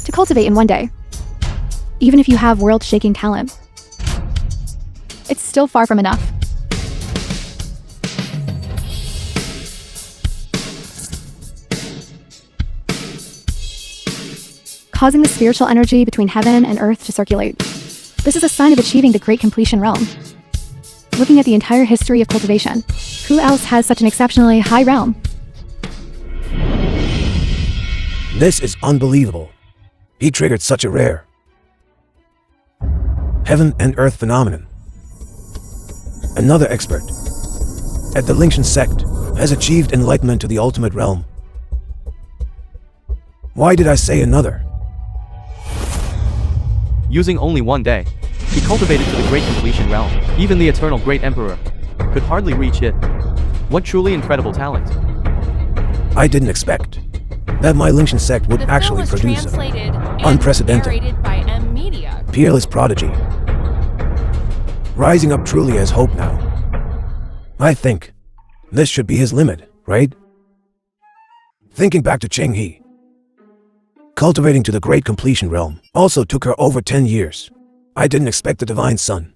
to cultivate in one day. Even if you have world-shaking talent, it's still far from enough. Causing the spiritual energy between heaven and earth to circulate. This is a sign of achieving the great completion realm. Looking at the entire history of cultivation, who else has such an exceptionally high realm? This is unbelievable. He triggered such a rare heaven and earth phenomenon. Another expert at the Lingshan sect has achieved enlightenment to the ultimate realm. Why did I say another? Using only one day, he cultivated to the great completion realm. Even the eternal great emperor could hardly reach it. What truly incredible talent. I didn't expect that my Lingshan sect would The film actually was produce translated an and unprecedented, narrated by M Media. peerless prodigy, rising up truly as hope now. I think this should be his limit, right? Thinking back to Cheng He, cultivating to the great completion realm also took her over 10 years. I didn't expect the Divine Son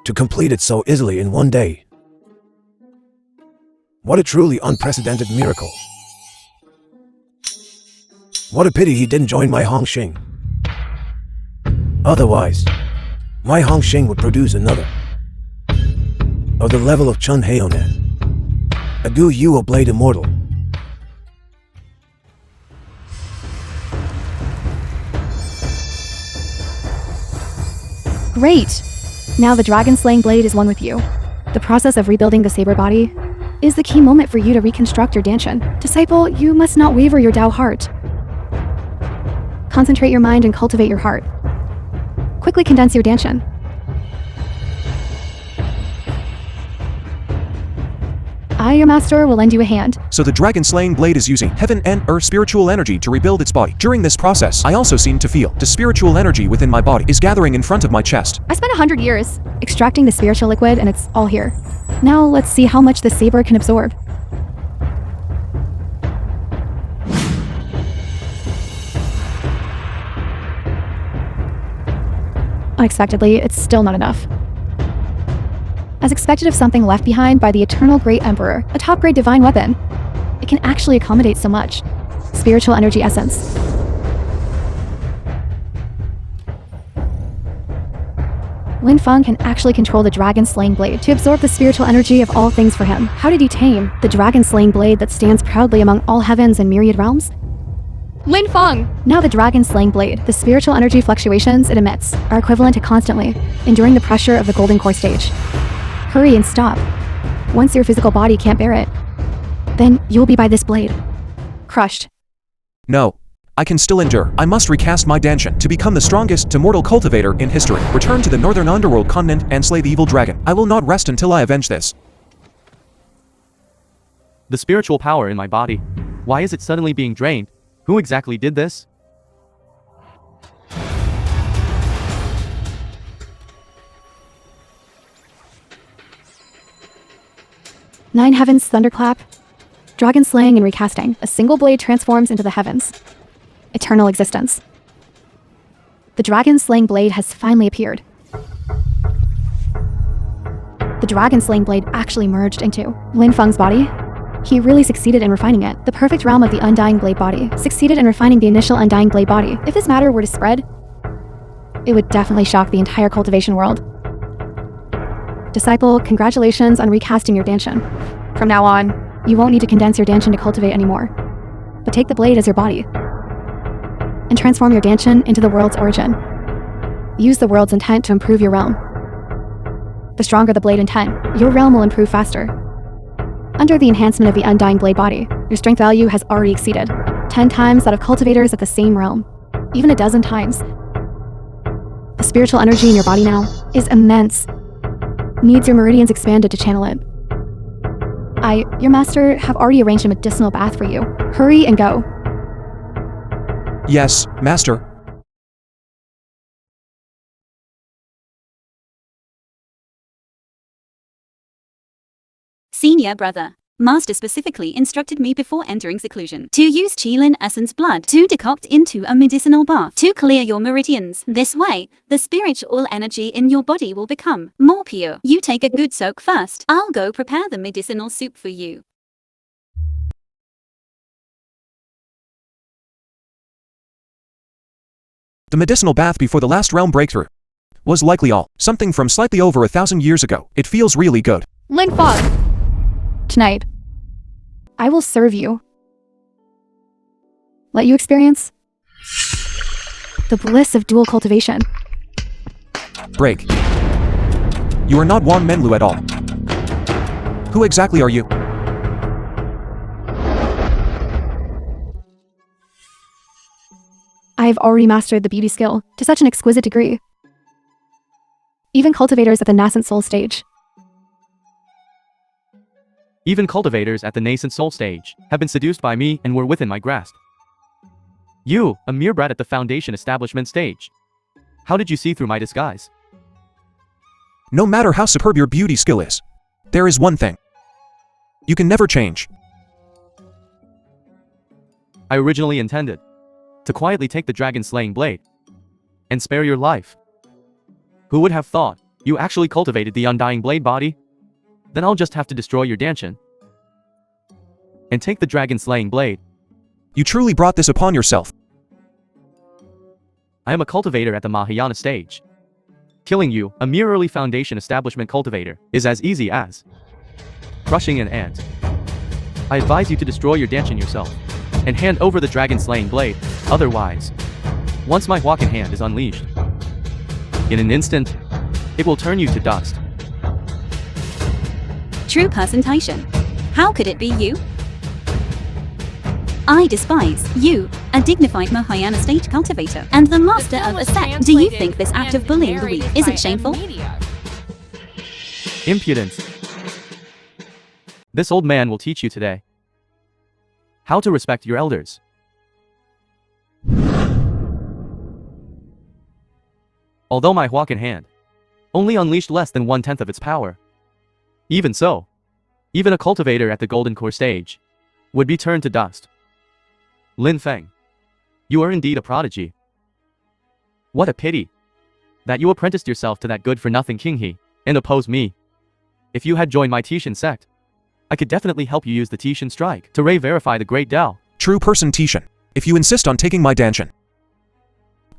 to complete it so easily in one day. What a truly unprecedented miracle. What a pity he didn't join my Hongxing. Otherwise, my Hongxing would produce another of the level of Chun Heonan. Adieu, you a blade immortal. Great! Now the dragon-slaying blade is one with you. The process of rebuilding the saber body is the key moment for you to reconstruct your Danshan. Disciple, you must not waver your Tao heart. Concentrate your mind and cultivate your heart. Quickly condense your Danshan. I, your master, will lend you a hand. So the dragon-slaying blade is using heaven and earth spiritual energy to rebuild its body. During this process, I also seem to feel the spiritual energy within my body is gathering in front of my chest. I spent 100 years extracting the spiritual liquid and it's all here. Now let's see how much the saber can absorb. Unexpectedly, it's still not enough. As expected of something left behind by the eternal great emperor, a top-grade divine weapon, it can actually accommodate so much. Spiritual energy essence. Lin Feng can actually control the dragon-slaying blade to absorb the spiritual energy of all things for him. How did he tame the dragon-slaying blade that stands proudly among all heavens and myriad realms? Lin Feng! Now the dragon-slaying blade, the spiritual energy fluctuations it emits, are equivalent to constantly enduring the pressure of the golden core stage. Hurry and stop. Once your physical body can't bear it, then you'll be by this blade. Crushed. No. I can still endure. I must recast my Danshan to become the strongest to mortal cultivator in history. Return to the northern underworld continent and slay the evil dragon. I will not rest until I avenge this. The spiritual power in my body. Why is it suddenly being drained? Who exactly did this? Nine heavens thunderclap. Dragon slaying and recasting. A single blade transforms into the heavens. Eternal existence. The dragon slaying blade has finally appeared. The dragon slaying blade actually merged into Lin Feng's body. He really succeeded in refining it. The perfect realm of the undying blade body succeeded in refining the initial undying blade body. If this matter were to spread, it would definitely shock the entire cultivation world. Disciple, congratulations on recasting your Danshan. From now on, you won't need to condense your Danshan to cultivate anymore, but take the blade as your body and transform your Danshan into the world's origin. Use the world's intent to improve your realm. The stronger the blade intent, your realm will improve faster. Under the enhancement of the undying blade body, your strength value has already exceeded 10 times that of cultivators of the same realm, even a dozen times. The spiritual energy in your body now is immense. Needs your meridians expanded to channel it. Your master, have already arranged a medicinal bath for you. Hurry and go. Yes, master. Senior brother. Master specifically instructed me before entering seclusion to use Qilin essence blood to decoct into a medicinal bath to clear your meridians. This way, the spiritual energy in your body will become more pure. You take a good soak first. I'll go prepare the medicinal soup for you. The medicinal bath before the last realm breakthrough was likely something from slightly over 1,000 years ago. It feels really good. Lin Fog! Tonight, I will serve you. Let you experience the bliss of dual cultivation. Break. You are not Wang Menlu at all. Who exactly are you? I have already mastered the beauty skill to such an exquisite degree. Even cultivators at the nascent soul stage. Even cultivators at the nascent soul stage have been seduced by me and were within my grasp. You, a mere brat at the foundation establishment stage. How did you see through my disguise? No matter how superb your beauty skill is, there is one thing. You can never change. I originally intended to quietly take the dragon-slaying blade and spare your life. Who would have thought you actually cultivated the undying blade body? Then I'll just have to destroy your Danshin and take the dragon-slaying blade. You truly brought this upon yourself. I am a cultivator at the Mahayana stage. Killing you, a mere early foundation establishment cultivator, is as easy as crushing an ant. I advise you to destroy your Danshin yourself and hand over the dragon-slaying blade. Otherwise, once my Huacan hand is unleashed, in an instant, it will turn you to dust. True presentation. How could it be you? I despise you, a dignified Mahayana stage cultivator, and the master of a sect. Do you think this act of bullying the weak isn't shameful? Impudence. This old man will teach you today how to respect your elders. Although my Huacan hand only unleashed less than 1/10 of its power, even so, even a cultivator at the Golden Core stage would be turned to dust. Lin Feng, you are indeed a prodigy. What a pity that you apprenticed yourself to that good-for-nothing King He and opposed me. If you had joined my Tishan sect, I could definitely help you use the Tishan strike to re-verify the Great Tao. True person Tishan, if you insist on taking my Danshin,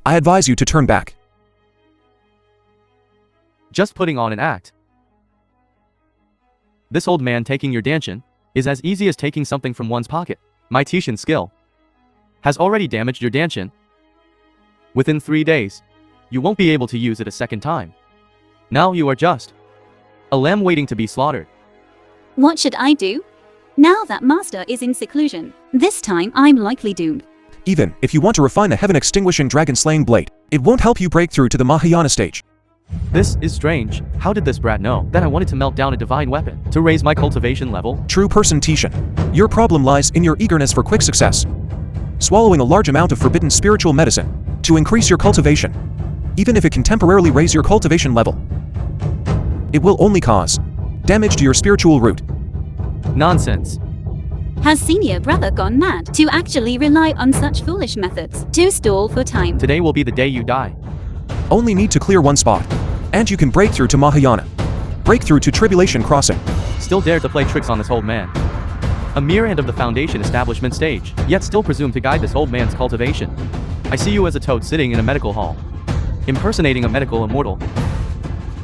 I advise you to turn back. Just putting on an act. This old man taking your Danshin is as easy as taking something from one's pocket. My Tishan skill has already damaged your Danshin. Within 3 days, you won't be able to use it a second time. Now you are just a lamb waiting to be slaughtered. What should I do? Now that master is in seclusion, this time I'm likely doomed. Even if you want to refine a heaven-extinguishing dragon-slaying blade, it won't help you break through to the Mahayana stage. This is strange. How did this brat know that I wanted to melt down a divine weapon to raise my cultivation level? True person Tishan, your problem lies in your eagerness for quick success. Swallowing a large amount of forbidden spiritual medicine to increase your cultivation, even if it can temporarily raise your cultivation level, it will only cause damage to your spiritual root. Nonsense. Has senior brother gone mad to actually rely on such foolish methods to stall for time? Today will be the day you die. Only need to clear one spot, and you can break through to Mahayana. Break through to Tribulation Crossing. Still dare to play tricks on this old man. A mere ant of the foundation establishment stage, yet still presume to guide this old man's cultivation. I see you as a toad sitting in a medical hall, impersonating a medical immortal.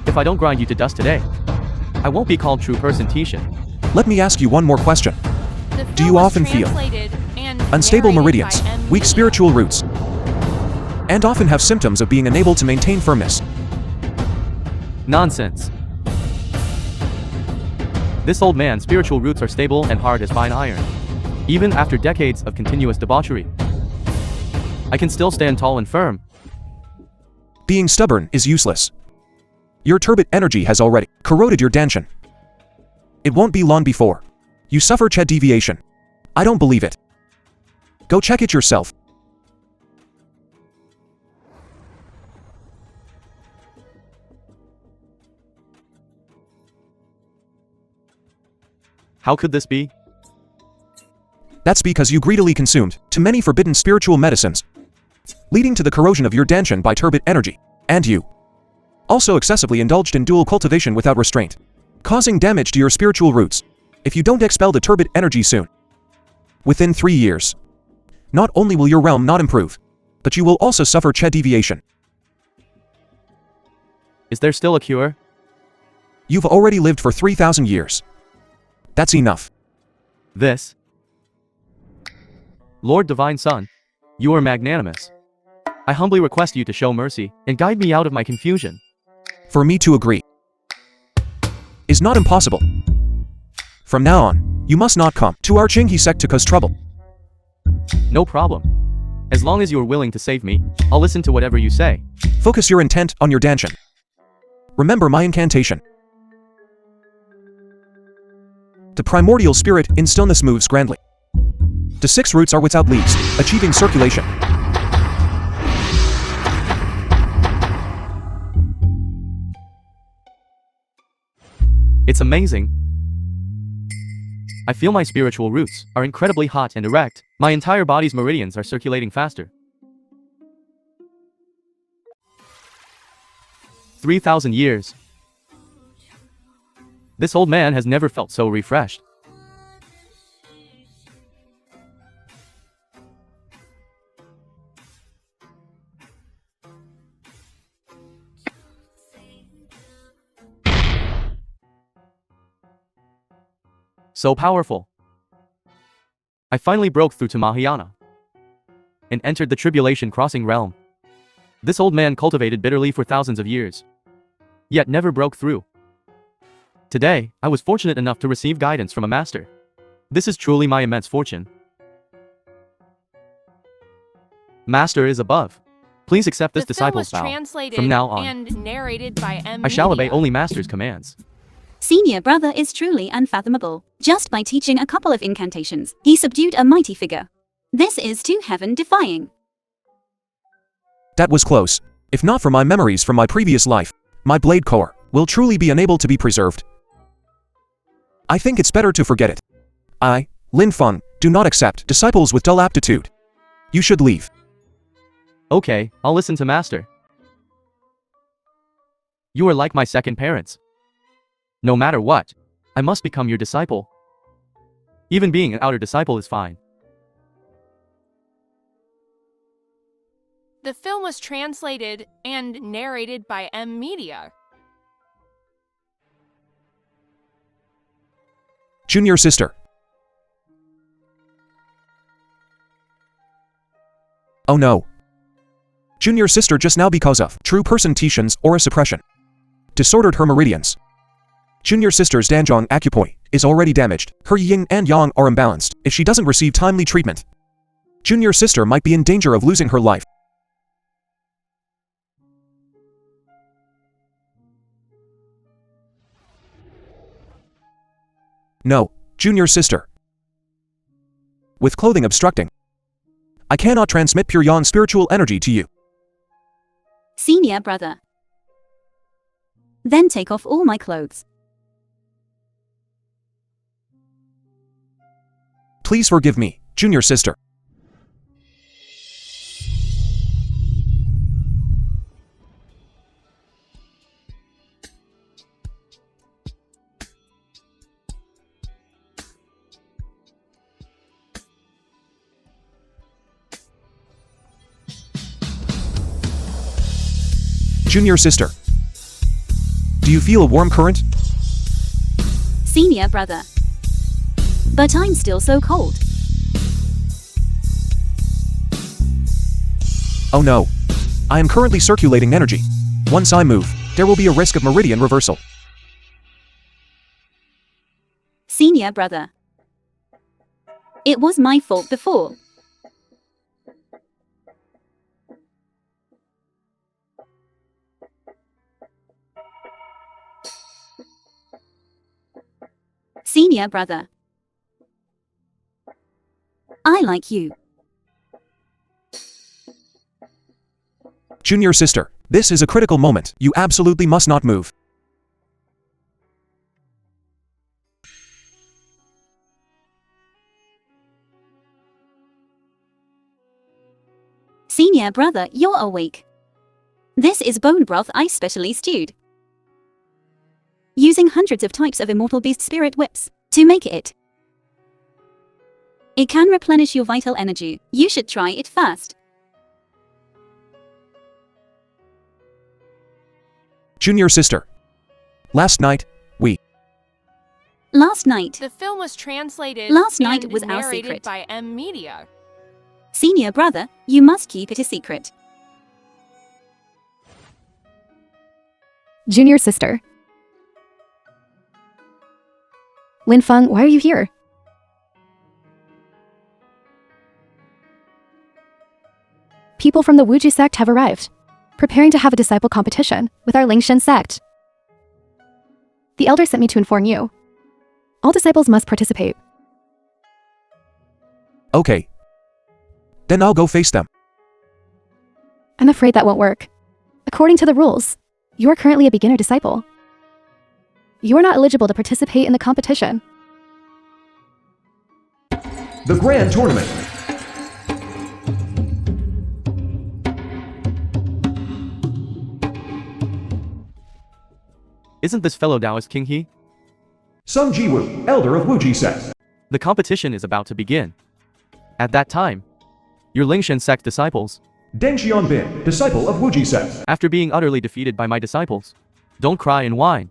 If I don't grind you to dust today, I won't be called true person Tishan. Let me ask you one more question. Do you often feel unstable meridians, weak spiritual roots, and often have symptoms of being unable to maintain firmness? Nonsense. This old man's spiritual roots are stable and hard as fine iron. Even after decades of continuous debauchery, I can still stand tall and firm. Being stubborn is useless. Your turbid energy has already corroded your danshan. It won't be long before you suffer Ched deviation. I don't believe it. Go check it yourself. How could this be? That's because you greedily consumed too many forbidden spiritual medicines, leading to the corrosion of your danshan by turbid energy, and you also excessively indulged in dual cultivation without restraint, causing damage to your spiritual roots. If you don't expel the turbid energy soon, within 3 years, not only will your realm not improve, but you will also suffer Ched deviation. Is there still a cure? You've already lived for 3,000 years. That's enough. This? Lord Divine Son, you are magnanimous. I humbly request you to show mercy and guide me out of my confusion. For me to agree is not impossible. From now on, you must not come to our Qinghe sect to cause trouble. No problem. As long as you are willing to save me, I'll listen to whatever you say. Focus your intent on your danshan. Remember my incantation. The primordial spirit in stillness moves grandly. The 6 roots are without leaves, achieving circulation. It's amazing. I feel my spiritual roots are incredibly hot and erect. My entire body's meridians are circulating faster. 3,000 years. This old man has never felt so refreshed. So powerful. I finally broke through to Mahayana and entered the tribulation crossing realm. This old man cultivated bitterly for thousands of years, yet never broke through. Today, I was fortunate enough to receive guidance from a master. This is truly my immense fortune. Master is above. Please accept this disciple's vow. From now on, and narrated by I shall obey only master's commands. Senior brother is truly unfathomable. Just by teaching a couple of incantations, he subdued a mighty figure. This is too heaven-defying. That was close. If not for my memories from my previous life, my blade core will truly be unable to be preserved. I think it's better to forget it. I, Lin Feng, do not accept disciples with dull aptitude. You should leave. Okay, I'll listen to master. You are like my second parents. No matter what, I must become your disciple. Even being an outer disciple is fine. The film was translated and narrated by M Media. Junior sister. Oh no. Junior sister just now because of true person Tishan's aura suppression disordered her meridians. Junior sister's Danjiang acupoint is already damaged. Her yin and yang are imbalanced. If she doesn't receive timely treatment, junior sister might be in danger of losing her life. No, junior sister. With clothing obstructing, I cannot transmit pure yang spiritual energy to you. Senior brother. Then take off all my clothes. Please forgive me, junior sister. Junior sister. Do you feel a warm current? Senior brother. But I'm still so cold. Oh no. I am currently circulating energy. Once I move, there will be a risk of meridian reversal. Senior brother. It was my fault before. Senior brother. I like you. Junior sister, this is a critical moment. You absolutely must not move. Senior brother, you're awake. This is bone broth I specially stewed, using hundreds of types of immortal beast spirit whips to make it. It can replenish your vital energy. You should try it first. Junior sister. Last night The film was translated Last night and was our narrated secret. by M Media. Senior brother, you must keep it a secret. Junior sister. Lin Feng, why are you here? People from the Wuji sect have arrived, preparing to have a disciple competition with our Lingshan sect. The elder sent me to inform you. All disciples must participate. Okay. Then I'll go face them. I'm afraid that won't work. According to the rules, you are currently a beginner disciple. You are not eligible to participate in the competition. The Grand Tournament. Isn't this fellow Taoist King He? Sung Jiwoo, elder of Wuji sect. The competition is about to begin. At that time, your Lingshan sect disciples, Deng Xianbin, disciple of Wuji sect. after being utterly defeated by my disciples, don't cry and whine.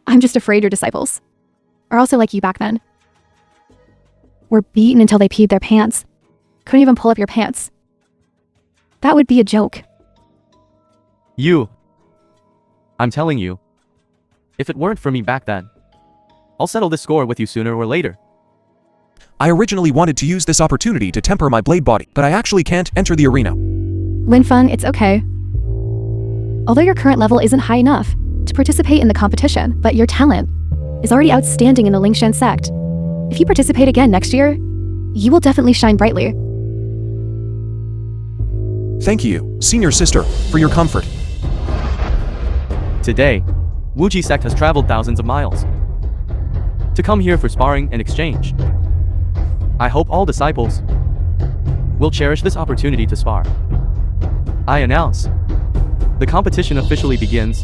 I'm just afraid your disciples are also like you back then. Were beaten until they peed their pants. Couldn't even pull up your pants. That would be a joke. I'm telling you, if it weren't for me back then, I'll settle this score with you sooner or later. I originally wanted to use this opportunity to temper my blade body, but I actually can't enter the arena. Lin Feng, it's okay. Although your current level isn't high enough to participate in the competition, but your talent is already outstanding in the Lingshan sect. If you participate again next year, you will definitely shine brightly. Thank you, senior sister, for your comfort. Today, Wuji sect has traveled thousands of miles to come here for sparring and exchange. I hope all disciples will cherish this opportunity to spar. I announce, the competition officially begins.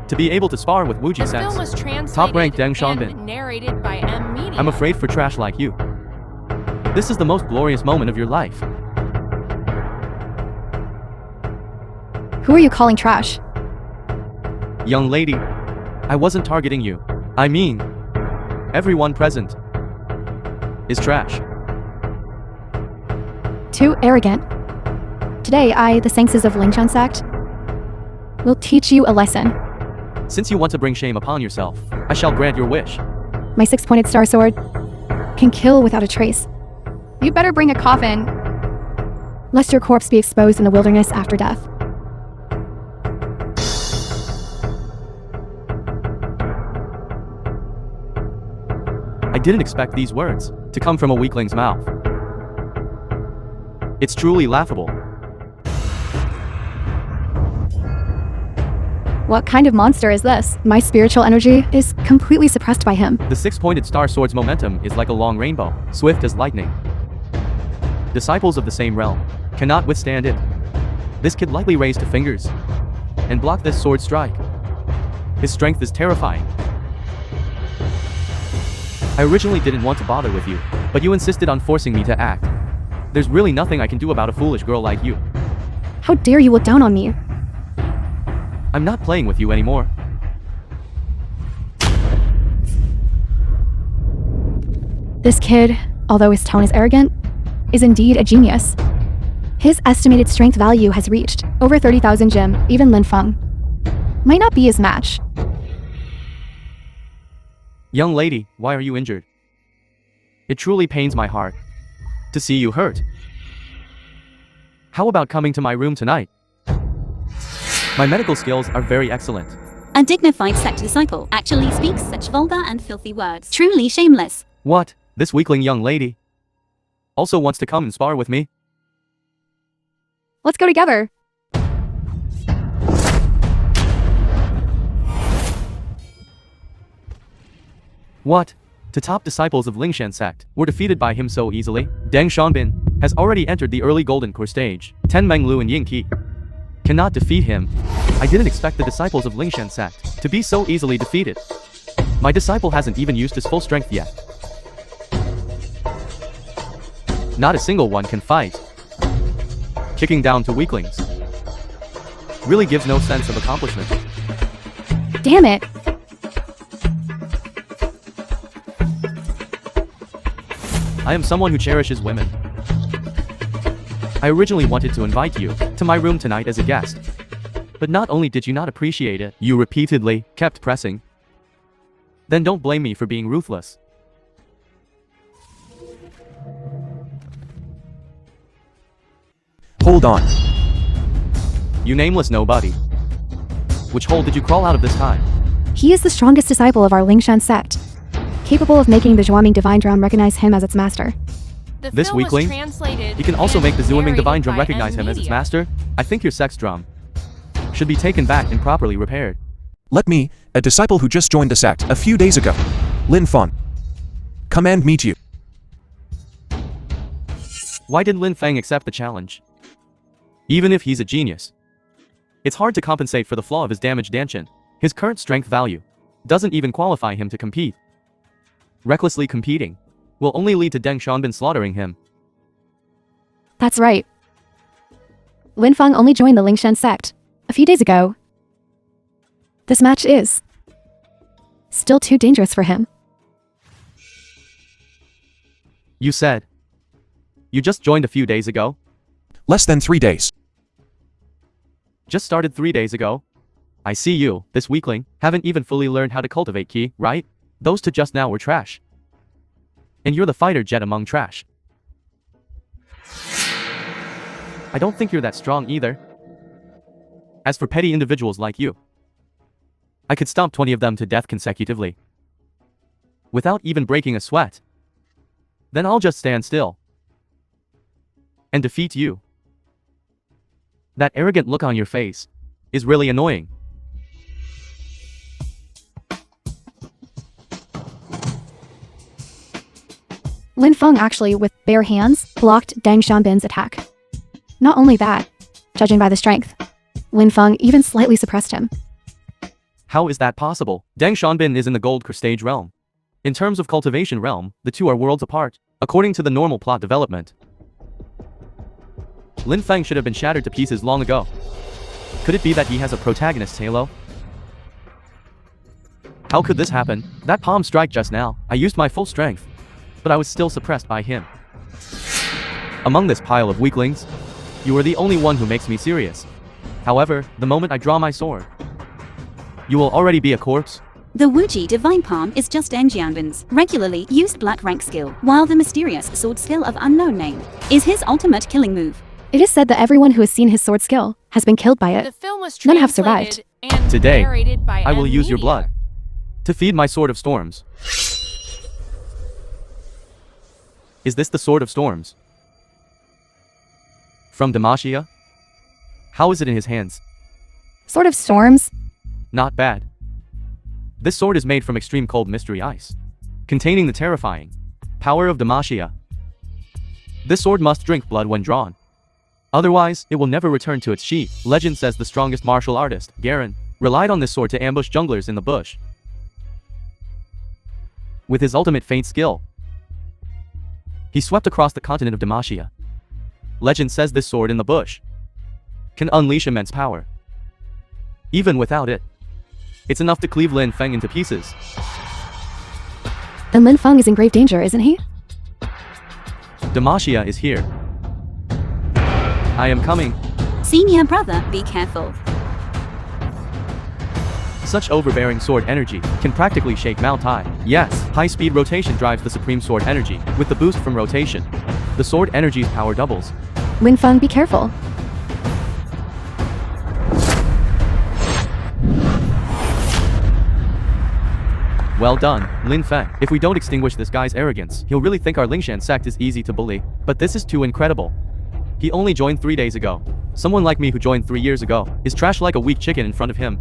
To be able to spar with Wuji The film was sect, translated top-ranked Deng and Xianbin, narrated by M Media. I'm afraid for trash like you. This is the most glorious moment of your life. Who are you calling trash? Young lady, I wasn't targeting you. I mean, everyone present is trash. Too arrogant. Today, I, the saintess of Lingshan sect, will teach you a lesson. Since you want to bring shame upon yourself, I shall grant your wish. My six-pointed star sword can kill without a trace. You better bring a coffin, lest your corpse be exposed in the wilderness after death. I didn't expect these words to come from a weakling's mouth. It's truly laughable. What kind of monster is this? My spiritual energy is completely suppressed by him. The six-pointed star sword's momentum is like a long rainbow, swift as lightning. Disciples of the same realm cannot withstand it. This kid lightly raised two fingers and blocked this sword strike. His strength is terrifying. I originally didn't want to bother with you, but you insisted on forcing me to act. There's really nothing I can do about a foolish girl like you. How dare you look down on me? I'm not playing with you anymore. This kid, although his tone is arrogant, is indeed a genius. His estimated strength value has reached over 30,000 gem. Even Lin Feng might not be his match. Young lady, why are you injured? It truly pains my heart to see you hurt. How about coming to my room tonight? My medical skills are very excellent. A dignified sect disciple actually speaks such vulgar and filthy words. Truly shameless. What? This weakling young lady also wants to come and spar with me? Let's go together. What? The top disciples of Lingshan sect were defeated by him so easily? Deng Xiaobin has already entered the early golden core stage. Ten Menglu and Ying Qi cannot defeat him. I didn't expect the disciples of Lingshan sect to be so easily defeated. My disciple hasn't even used his full strength yet. Not a single one can fight. Kicking down to weaklings really gives no sense of accomplishment. Damn it. I am someone who cherishes women. I originally wanted to invite you to my room tonight as a guest. But not only did you not appreciate it, you repeatedly kept pressing. Then don't blame me for being ruthless. Hold on. You nameless nobody. Which hole did you crawl out of this time? He is the strongest disciple of our Lingshan sect, capable of making the Zhuaming Divine Drum recognize him as its master. The This film was weakling? translated He can also and make the Zhuaming narrated Divine Drum by recognize him as its Media. master? I think your sex drum should be taken back and properly repaired. Let me, a disciple who just joined the sect a few days ago, Lin Feng, come and meet you. Why did Lin Feng accept the challenge? Even if he's a genius, it's hard to compensate for the flaw of his damaged Danshin. His current strength value doesn't even qualify him to compete. Recklessly competing will only lead to Deng Xiaobin slaughtering him. That's right. Lin Feng only joined the Lingshan sect a few days ago. This match is still too dangerous for him. You said you just joined a few days ago? Less than 3 days. Just started 3 days ago? I see you, this weakling, haven't even fully learned how to cultivate ki, right? Those two just now were trash. And you're the fighter jet among trash. I don't think you're that strong either. As for petty individuals like you, I could stomp 20 of them to death consecutively, without even breaking a sweat. Then I'll just stand still and defeat you. That arrogant look on your face is really annoying. Lin Feng actually, with bare hands, blocked Deng Xiaobin's attack. Not only that, judging by the strength, Lin Feng even slightly suppressed him. How is that possible? Deng Xiaobin is in the gold core stage realm. In terms of cultivation realm, the two are worlds apart, according to the normal plot development. Lin Feng should have been shattered to pieces long ago. Could it be that he has a protagonist's halo? How could this happen? That palm strike just now, I used my full strength, but I was still suppressed by him. Among this pile of weaklings, you are the only one who makes me serious. However, the moment I draw my sword, you will already be a corpse. The Wuji Divine Palm is just Deng Xiaobin's regularly used black rank skill, while the mysterious sword skill of unknown name is his ultimate killing move. It is said that everyone who has seen his sword skill has been killed by The it. film was None have survived. translated and Today, narrated by I will use your Media. blood to feed my sword of storms. Is this the sword of storms? From Demacia? How is it in his hands? Sword of Storms? Not bad. This sword is made from extreme cold mystery ice, containing the terrifying power of Demacia. This sword must drink blood when drawn. Otherwise, it will never return to its sheath. Legend says the strongest martial artist, Garen, relied on this sword to ambush junglers in the bush. With his ultimate feint skill, he swept across the continent of Demacia. Legend says this sword in the bush can unleash immense power. Even without it, it's enough to cleave Lin Feng into pieces. Then Lin Feng is in grave danger, isn't he? Demacia is here. I am coming. Senior brother, be careful. Such overbearing sword energy can practically shake Mount High. Yes, high-speed rotation drives the supreme sword energy. With the boost from rotation, the sword energy's power doubles. Linfeng, be careful. Well done, Lin Feng. If we don't extinguish this guy's arrogance, he'll really think our Lingshan sect is easy to bully. But this is too incredible. He only joined 3 days ago. Someone like me who joined 3 years ago is trashed like a weak chicken in front of him.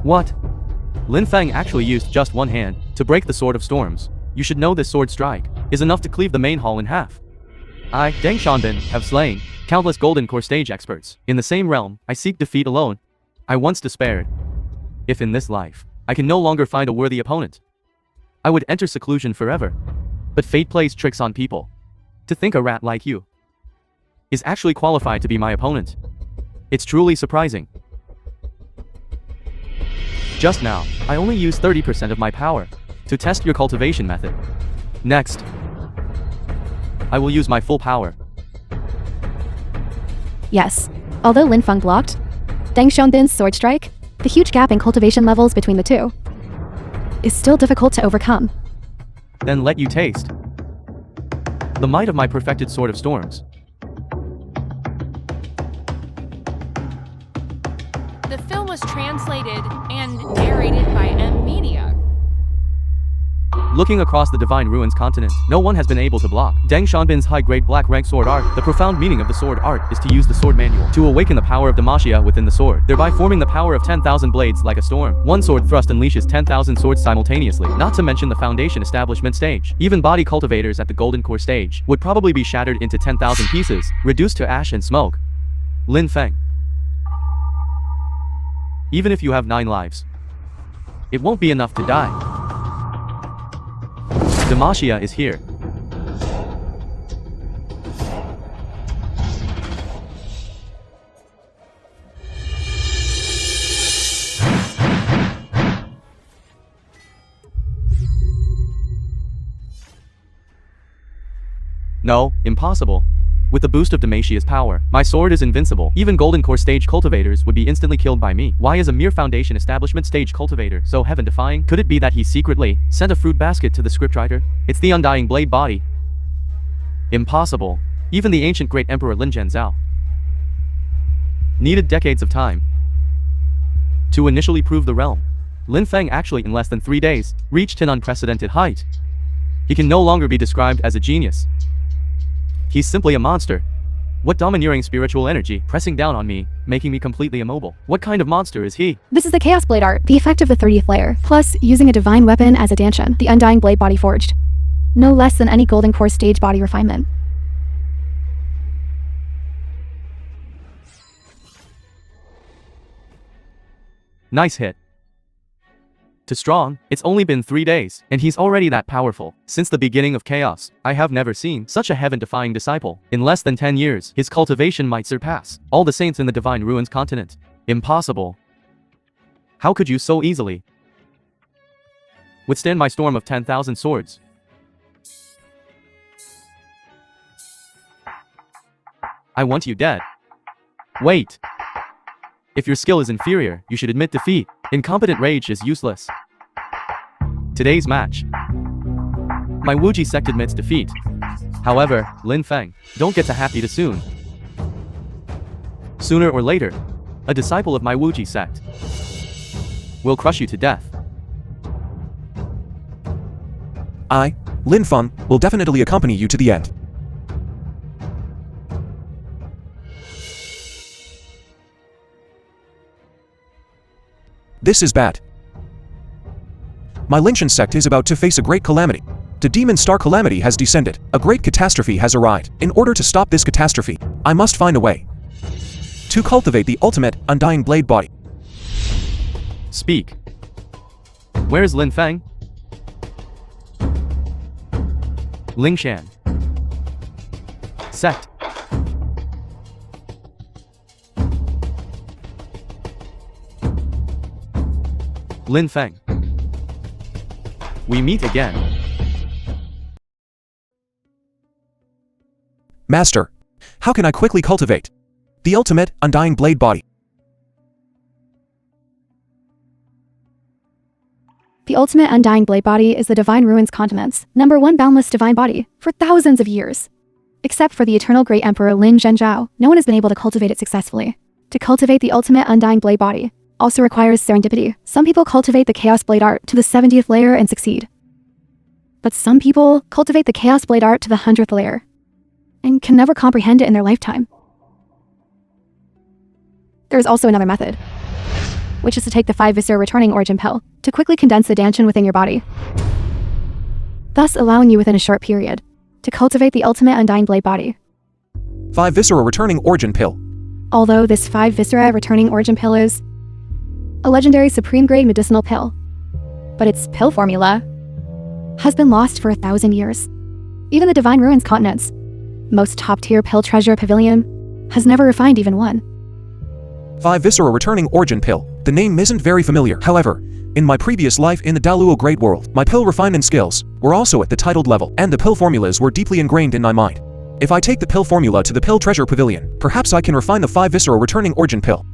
What? Lin Feng actually used just one hand to break the Sword of Storms. You should know this sword strike is enough to cleave the main hall in half. I, Deng Xiaobin, have slain countless Golden Core stage experts. In the same realm, I seek defeat alone. I once despaired. If in this life, I can no longer find a worthy opponent, I would enter seclusion forever. But fate plays tricks on people. To think a rat like you is actually qualified to be my opponent. It's truly surprising. Just now, I only used 30% of my power to test your cultivation method. Next, I will use my full power. Yes. Although Linfeng blocked Deng Xiaobin's sword strike, the huge gap in cultivation levels between the two is still difficult to overcome. Then let you taste the might of my perfected Sword of Storms. The film was translated and narrated by M Media. Looking across the Divine Ruins continent, no one has been able to block Deng Xiaobin's high-grade black rank sword art. The profound meaning of the sword art is to use the sword manual to awaken the power of Demacia within the sword, thereby forming the power of 10,000 blades like a storm. One sword thrust unleashes 10,000 swords simultaneously, not to mention the foundation establishment stage. Even body cultivators at the Golden Core stage would probably be shattered into 10,000 pieces, reduced to ash and smoke. Lin Feng. Even if you have 9 lives, it won't be enough to die. Demacia is here. No, impossible. With the boost of Demacia's power, my sword is invincible. Even Golden Core stage cultivators would be instantly killed by me. Why is a mere foundation establishment stage cultivator so heaven-defying? Could it be that he secretly sent a fruit basket to the scriptwriter? It's the undying blade body. Impossible. Even the ancient great emperor Lin Zhao needed decades of time to initially prove the realm. Lin Feng actually in less than 3 days reached an unprecedented height. He can no longer be described as a genius. He's simply a monster. What domineering spiritual energy pressing down on me, making me completely immobile. What kind of monster is he? This is the Chaos Blade art, the effect of the 30th layer, plus using a divine weapon as a dantian, the undying blade body forged. No less than any Golden Core stage body refinement. Nice hit. To strong, it's only been 3 days, and he's already that powerful. Since the beginning of chaos, I have never seen such a heaven-defying disciple. In less than 10 years, his cultivation might surpass all the saints in the Divine Ruins continent. Impossible. How could you so easily withstand my storm of 10,000 swords? I want you dead. Wait. If your skill is inferior, you should admit defeat. Incompetent rage is useless. Today's match. My Wuji sect admits defeat. However, Lin Feng, don't get too happy too soon. Sooner or later, a disciple of my Wuji sect will crush you to death. I, Lin Feng, will definitely accompany you to the end. This is bad. My Lingshan sect is about to face a great calamity. The demon star calamity has descended. A great catastrophe has arrived. In order to stop this catastrophe, I must find a way to cultivate the ultimate undying blade body. Speak. Where's Lin Feng? Lingshan sect. Lin Feng. We meet again. Master, How can I quickly cultivate the ultimate, undying blade body? The ultimate undying blade body is the Divine Ruins Continent's #1 boundless divine body for thousands of years. Except for the eternal great emperor Lin Zhenjiao, no one has been able to cultivate it successfully. To cultivate the ultimate undying blade body also requires serendipity. Some people cultivate the Chaos Blade art to the 70th layer and succeed. But some people cultivate the Chaos Blade art to the 100th layer and can never comprehend it in their lifetime. There is also another method, which is to take the 5 Viscera returning origin pill to quickly condense the Danshin within your body, thus allowing you within a short period to cultivate the ultimate undying blade body. 5 Viscera returning origin pill. Although this 5 Viscera returning origin pill is a legendary supreme grade medicinal pill, but its pill formula has been lost for 1,000 years. Even the Divine Ruins Continent's most top-tier pill treasure pavilion has never refined even one. 5 Viscera returning origin pill. The name isn't very familiar. However, in my previous life in the Daluo Great World, my pill refinement skills were also at the titled level, and the pill formulas were deeply ingrained in my mind. If I take the pill formula to the pill treasure pavilion, perhaps I can refine the 5 Viscera returning origin pill.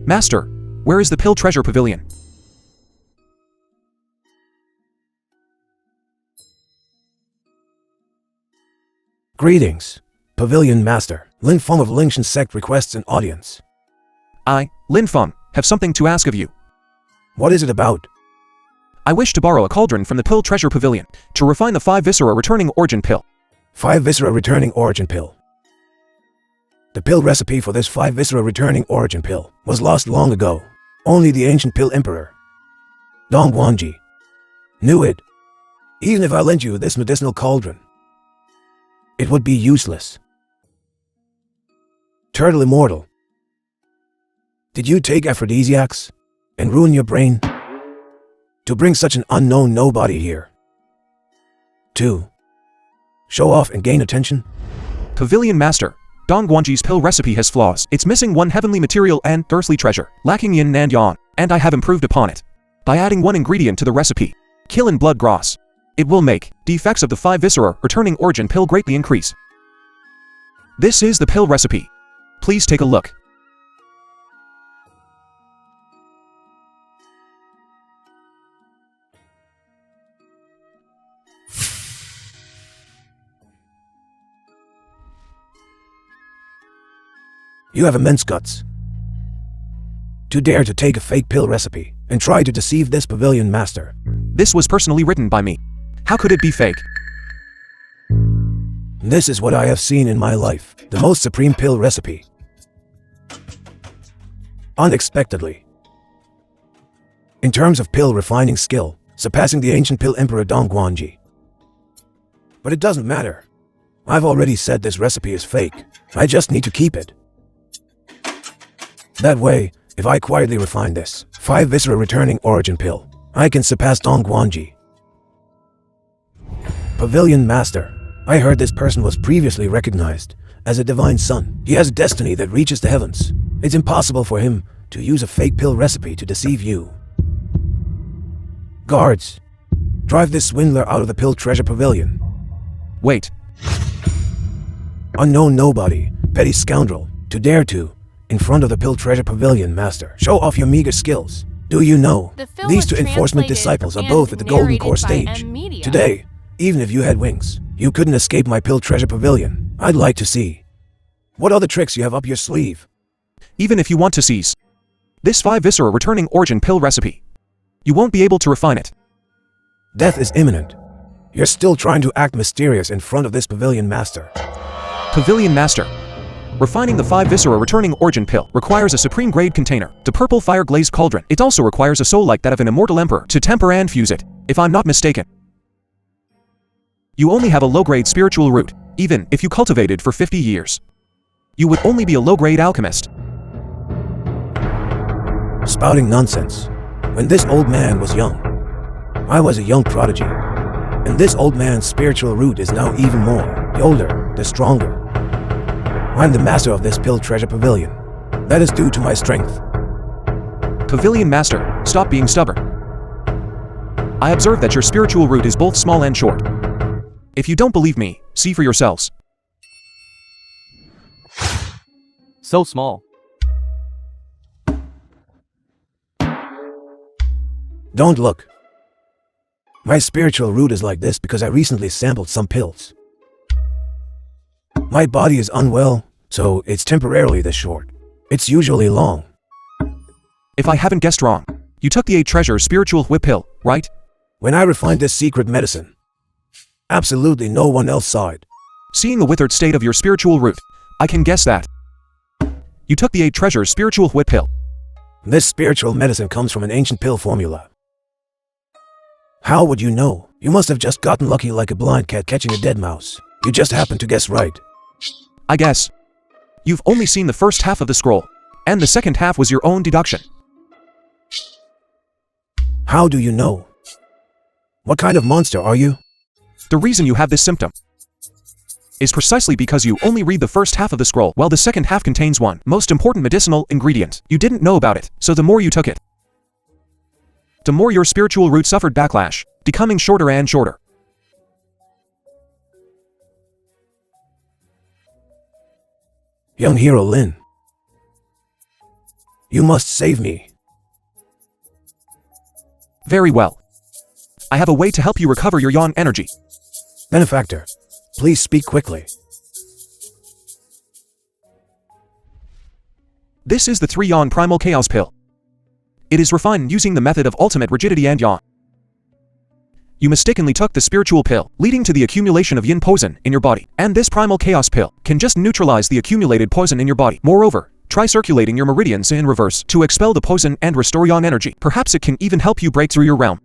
Master, where is the pill treasure pavilion? Greetings, Pavilion Master. Lin Feng of Lingshan sect requests an audience. I, Lin Feng, have something to ask of you. What is it about? I wish to borrow a cauldron from the pill treasure pavilion to refine the 5 Viscera returning origin pill. 5 Viscera returning origin pill. The pill recipe for this 5 Viscera returning origin pill was lost long ago. Only the ancient pill emperor, Dongguanji, knew it. Even if I lent you this medicinal cauldron, it would be useless. Turtle Immortal, did you take aphrodisiacs and ruin your brain to bring such an unknown nobody here to show off and gain attention? Pavilion Master, Dongguanji's pill recipe has flaws. It's missing one heavenly material and earthly treasure, lacking yin and yang, and I have improved upon it by adding one ingredient to the recipe, Killing Blood Gross. It will make the effects of the 5 Viscera returning origin pill greatly increase. This is the pill recipe. Please take a look. You have immense guts to dare to take a fake pill recipe and try to deceive this Pavilion Master. This was personally written by me. How could it be fake? This is what I have seen in my life. The most supreme pill recipe. Unexpectedly, in terms of pill refining skill, surpassing the ancient pill emperor Dongguanji. But it doesn't matter. I've already said this recipe is fake. I just need to keep it. That way, if I quietly refine this 5 Viscera returning origin pill, I can surpass Dongguanji. Pavilion Master, I heard this person was previously recognized as a divine son. He has a destiny that reaches the heavens. It's impossible for him to use a fake pill recipe to deceive you. Guards, drive this swindler out of the pill treasure pavilion. Wait. Unknown nobody, petty scoundrel, to dare to, in front of the pill treasure pavilion, Master, show off your meager skills. Do you know, The film these was 2 enforcement translated disciples are and both at the Golden narrated Core by stage. M Media. Today, even if you had wings, you couldn't escape my pill treasure pavilion. I'd like to see what other tricks you have up your sleeve. Even if you want to seize this 5 Viscera returning origin pill recipe, you won't be able to refine it. Death is imminent. You're still trying to act mysterious in front of this Pavilion Master. Pavilion Master, refining the 5 Viscera returning origin pill requires a supreme grade container, the purple fire glazed cauldron. It also requires a soul like that of an immortal emperor to temper and fuse it, if I'm not mistaken. You only have a low-grade spiritual root, even if you cultivated for 50 years. You would only be a low-grade alchemist. Spouting nonsense. When this old man was young, I was a young prodigy. And this old man's spiritual root is now even more. The older, the stronger. I'm the master of this pill treasure pavilion. That is due to my strength. Pavilion Master, stop being stubborn. I observe that your spiritual root is both small and short. If you don't believe me, see for yourselves. So small. Don't look. My spiritual root is like this because I recently sampled some pills. My body is unwell, so it's temporarily this short. It's usually long. If I haven't guessed wrong, you took the 8 treasures spiritual whip pill, right? When I refined this secret medicine, absolutely no one else saw it. Seeing the withered state of your spiritual root, I can guess that. You took the 8 treasures spiritual whip pill. This spiritual medicine comes from an ancient pill formula. How would you know? You must have just gotten lucky like a blind cat catching a dead mouse. You just happened to guess right. I guess. You've only seen the first half of the scroll, and the second half was your own deduction. How do you know? What kind of monster are you? The reason you have this symptom is precisely because you only read the first half of the scroll, while the second half contains one most important medicinal ingredient. You didn't know about it, so the more you took it, the more your spiritual root suffered backlash, becoming shorter and shorter. Young hero Lin, you must save me. Very well. I have a way to help you recover your yawn energy. Benefactor, please speak quickly. This is the 3 yawn primal chaos pill. It is refined using the method of ultimate rigidity and yawn. You mistakenly took the spiritual pill, leading to the accumulation of yin poison in your body, and this primal chaos pill can just neutralize the accumulated poison in your body. Moreover, try circulating your meridians in reverse to expel the poison and restore yawn energy. Perhaps it can even help you break through your realm.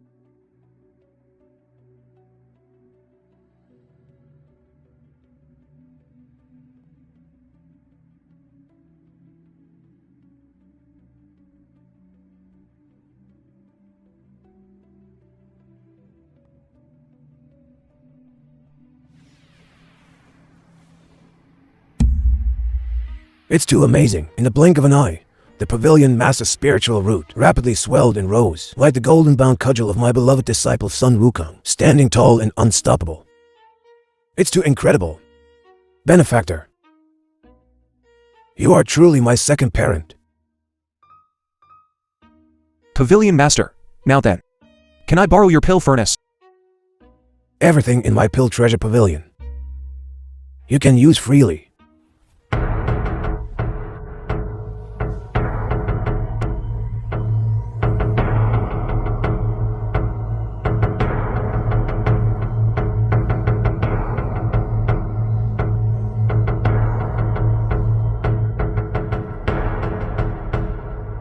It's too amazing. In the blink of an eye, the pavilion master's spiritual root rapidly swelled and rose, like the golden-bound cudgel of my beloved disciple Sun Wukong, standing tall and unstoppable. It's too incredible. Benefactor, you are truly my second parent. Pavilion Master, now then, can I borrow your pill furnace? Everything in my pill treasure pavilion you can use freely.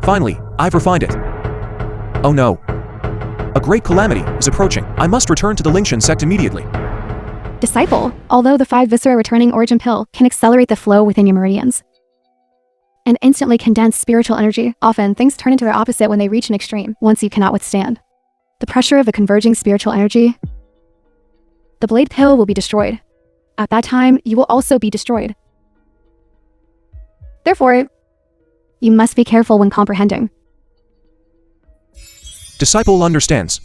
Finally, I've refined it. Oh no. A great calamity is approaching. I must return to the Lingshan sect immediately. Disciple, although the 5 Viscera returning origin pill can accelerate the flow within your meridians and instantly condense spiritual energy, often things turn into their opposite when they reach an extreme once you cannot withstand the pressure of the converging spiritual energy. The blade pill will be destroyed. At that time, you will also be destroyed. Therefore, you must be careful when comprehending. Disciple understands.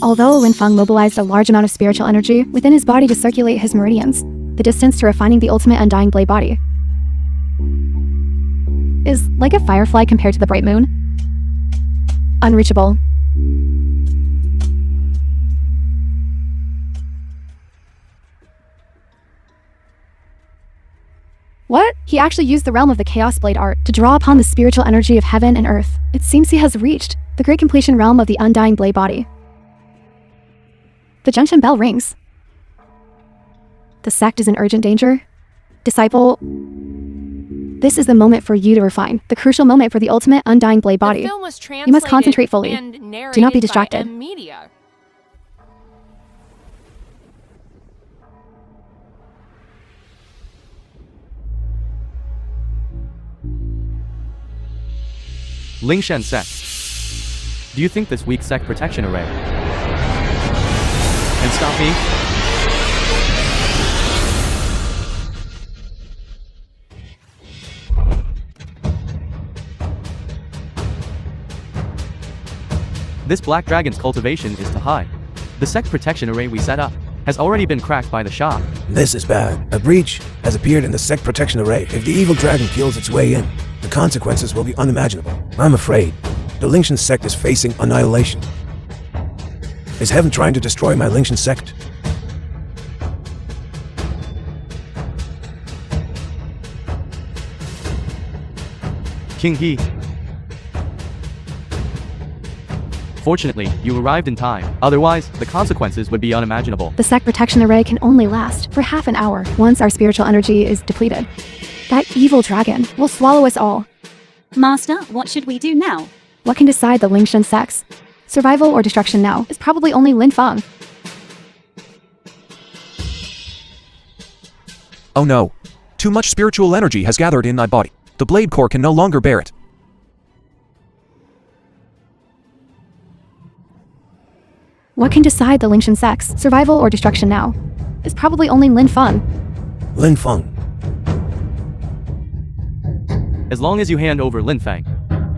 Although Lin Feng mobilized a large amount of spiritual energy within his body to circulate his meridians, the distance to refining the ultimate undying blade body is like a firefly compared to the bright moon. Unreachable. What? He actually used the realm of the Chaos Blade art to draw upon the spiritual energy of heaven and earth. It seems he has reached the great completion realm of the undying blade body. The junction bell rings. The sect is in urgent danger. Disciple, this is the moment for you to refine, the crucial moment for the ultimate undying blade body. The film was You must concentrate fully. and Do not be narrated by distracted. Media. Lingshan sect. Do you think this weak sect protection array can stop me? This black dragon's cultivation is too high. The sect protection array we set up has already been cracked by the shock. This is bad. A breach has appeared in the sect protection array. If the evil dragon kills its way in, the consequences will be unimaginable. I'm afraid the Lingshan sect is facing annihilation. Is heaven trying to destroy my Lingshan sect? King He. Fortunately, you arrived in time. Otherwise, the consequences would be unimaginable. The sect protection array can only last for half an hour once our spiritual energy is depleted. That evil dragon will swallow us all. Master, what should we do now? What can decide the Lingshan sects? Survival or destruction now is probably only Lin Feng. Oh no. Too much spiritual energy has gathered in my body. The blade core can no longer bear it. What can decide the Lingshan sects? Survival or destruction now is probably only Lin Feng. Lin Feng. As long as you hand over Lin Feng,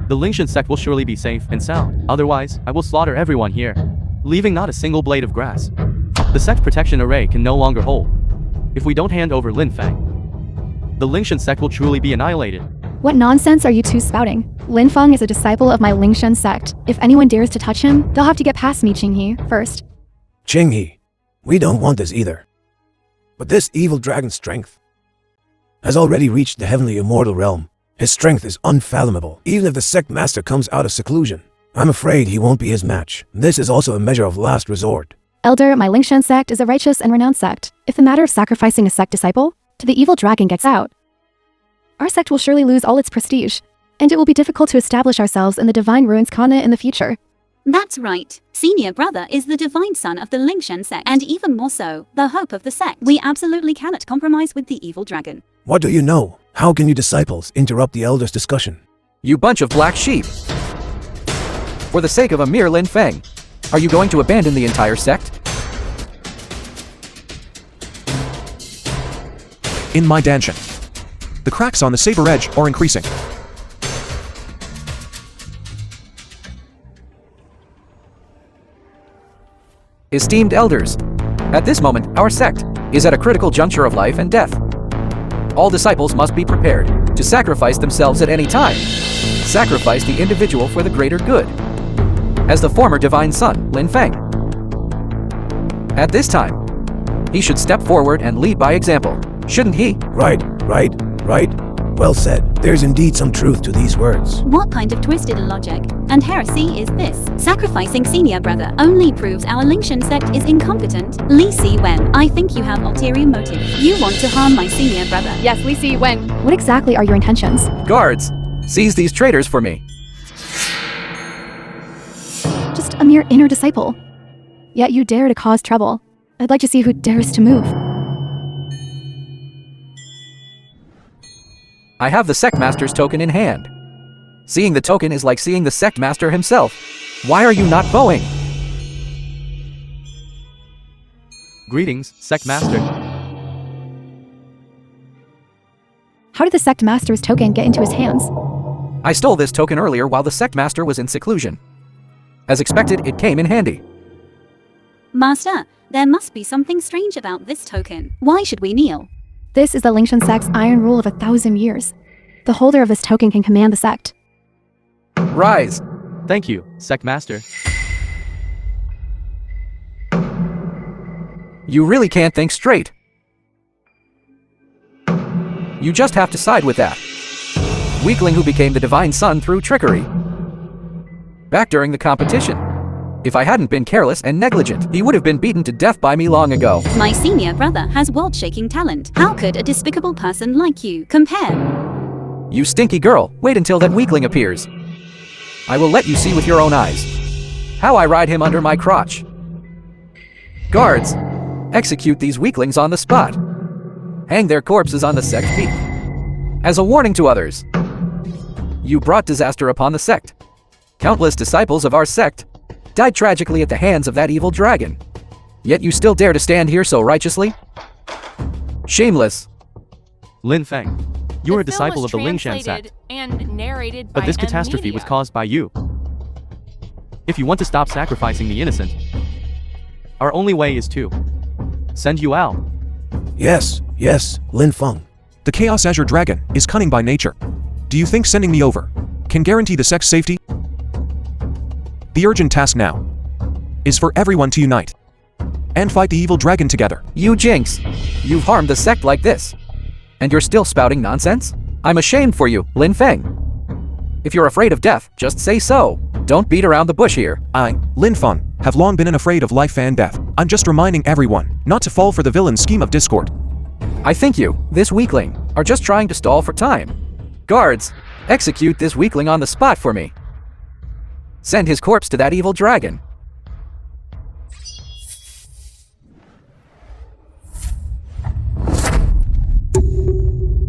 the Lingshan sect will surely be safe and sound. Otherwise, I will slaughter everyone here, leaving not a single blade of grass. The sect protection array can no longer hold. If we don't hand over Lin Feng, the Lingshan sect will truly be annihilated. What nonsense are you two spouting? Lin Feng is a disciple of my Lingshan sect. If anyone dares to touch him, they'll have to get past me, Qinghe, first. Qinghe, we don't want this either. But this evil dragon's strength has already reached the heavenly immortal realm. His strength is unfathomable. Even if the sect master comes out of seclusion, I'm afraid he won't be his match. This is also a measure of last resort. Elder, my Lingshan sect is a righteous and renowned sect. If the matter of sacrificing a sect disciple to the evil dragon gets out, our sect will surely lose all its prestige, and it will be difficult to establish ourselves in the Divine Ruins Cine in the future. That's right. Senior brother is the divine son of the Lingshan sect, and even more so, the hope of the sect. We absolutely cannot compromise with the evil dragon. What do you know? How can you disciples interrupt the elders' discussion? You bunch of black sheep. For the sake of a mere Lin Feng, are you going to abandon the entire sect? In my danshan, the cracks on the saber edge are increasing. Esteemed elders, at this moment, our sect is at a critical juncture of life and death. All disciples must be prepared to sacrifice themselves at any time. Sacrifice the individual for the greater good. As the former divine son, Lin Feng. At this time, he should step forward and lead by example, shouldn't he? Right. Well said. There's indeed some truth to these words. What kind of twisted logic and heresy is this? Sacrificing senior brother only proves our Lingshan sect is incompetent. Li Si Wen, I think you have ulterior motive. You want to harm my senior brother. Yes, Li Si Wen. What exactly are your intentions? Guards, seize these traitors for me. Just a mere inner disciple. Yet you dare to cause trouble. I'd like to see who dares to move. I have the sect master's token in hand. Seeing the token is like seeing the sect master himself. Why are you not bowing? Greetings, sect master. How did the sect master's token get into his hands? I stole this token earlier while the sect master was in seclusion. As expected, it came in handy. Master, there must be something strange about this token. Why should we kneel? This is the Lingshan sect's iron rule of 1,000 years. The holder of this token can command the sect. Rise. Thank you, sect master. You really can't think straight. You just have to side with that weakling who became the divine son through trickery. Back during the competition. If I hadn't been careless and negligent, he would have been beaten to death by me long ago. My senior brother has world-shaking talent. How could a despicable person like you compare? You stinky girl, wait until that weakling appears. I will let you see with your own eyes how I ride him under my crotch. Guards, execute these weaklings on the spot. Hang their corpses on the sect peak. As a warning to others, you brought disaster upon the sect. Countless disciples of our sect died tragically at the hands of that evil dragon. Yet you still dare to stand here so righteously? Shameless. Lin Feng, you are a The film disciple was of the Lingshan translated sect, and narrated but by this catastrophe was Media. caused by you. If you want to stop sacrificing the innocent, Our only way is to send you out. Yes, Lin Feng. The Chaos Azure Dragon is cunning by nature. Do you think sending me over can guarantee the sect's safety? The urgent task now is for everyone to unite and fight the evil dragon together. You jinx! You've harmed the sect like this. And you're still spouting nonsense? I'm ashamed for you, Lin Feng. If you're afraid of death, just say so. Don't beat around the bush here. I, Lin Feng, have long been unafraid of life and death. I'm just reminding everyone not to fall for the villain's scheme of discord. I think you, this weakling, are just trying to stall for time. Guards, execute this weakling on the spot for me. Send his corpse to that evil dragon.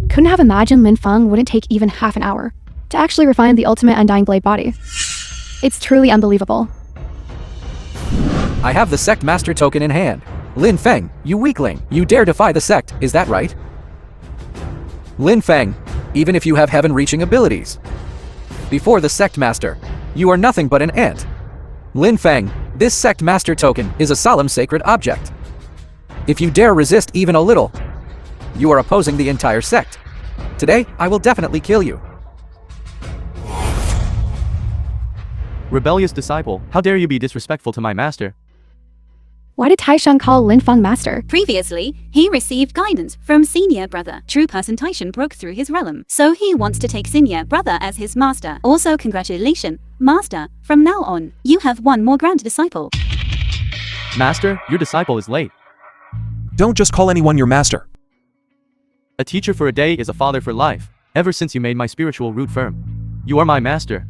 Couldn't have imagined Lin Feng wouldn't take even half an hour to actually refine the ultimate undying blade body. It's truly unbelievable. I have the sect master token in hand. Lin Feng, you weakling, you dare defy the sect, is that right? Lin Feng, even if you have heaven-reaching abilities. Before the sect master, you are nothing but an ant. Lin Feng, this sect master token is a solemn sacred object. If you dare resist even a little, you are opposing the entire sect. Today, I will definitely kill you. Rebellious disciple, how dare you be disrespectful to my master? Why did Taishan call Lin Feng master? Previously, he received guidance from senior brother. True Confrontation broke through his realm, so he wants to take senior brother as his master. Also, congratulations, master. From now on, you have one more grand disciple. Master, your disciple is late. Don't just call anyone your master. A teacher for a day is a father for life. Ever since you made my spiritual root firm, you are my master.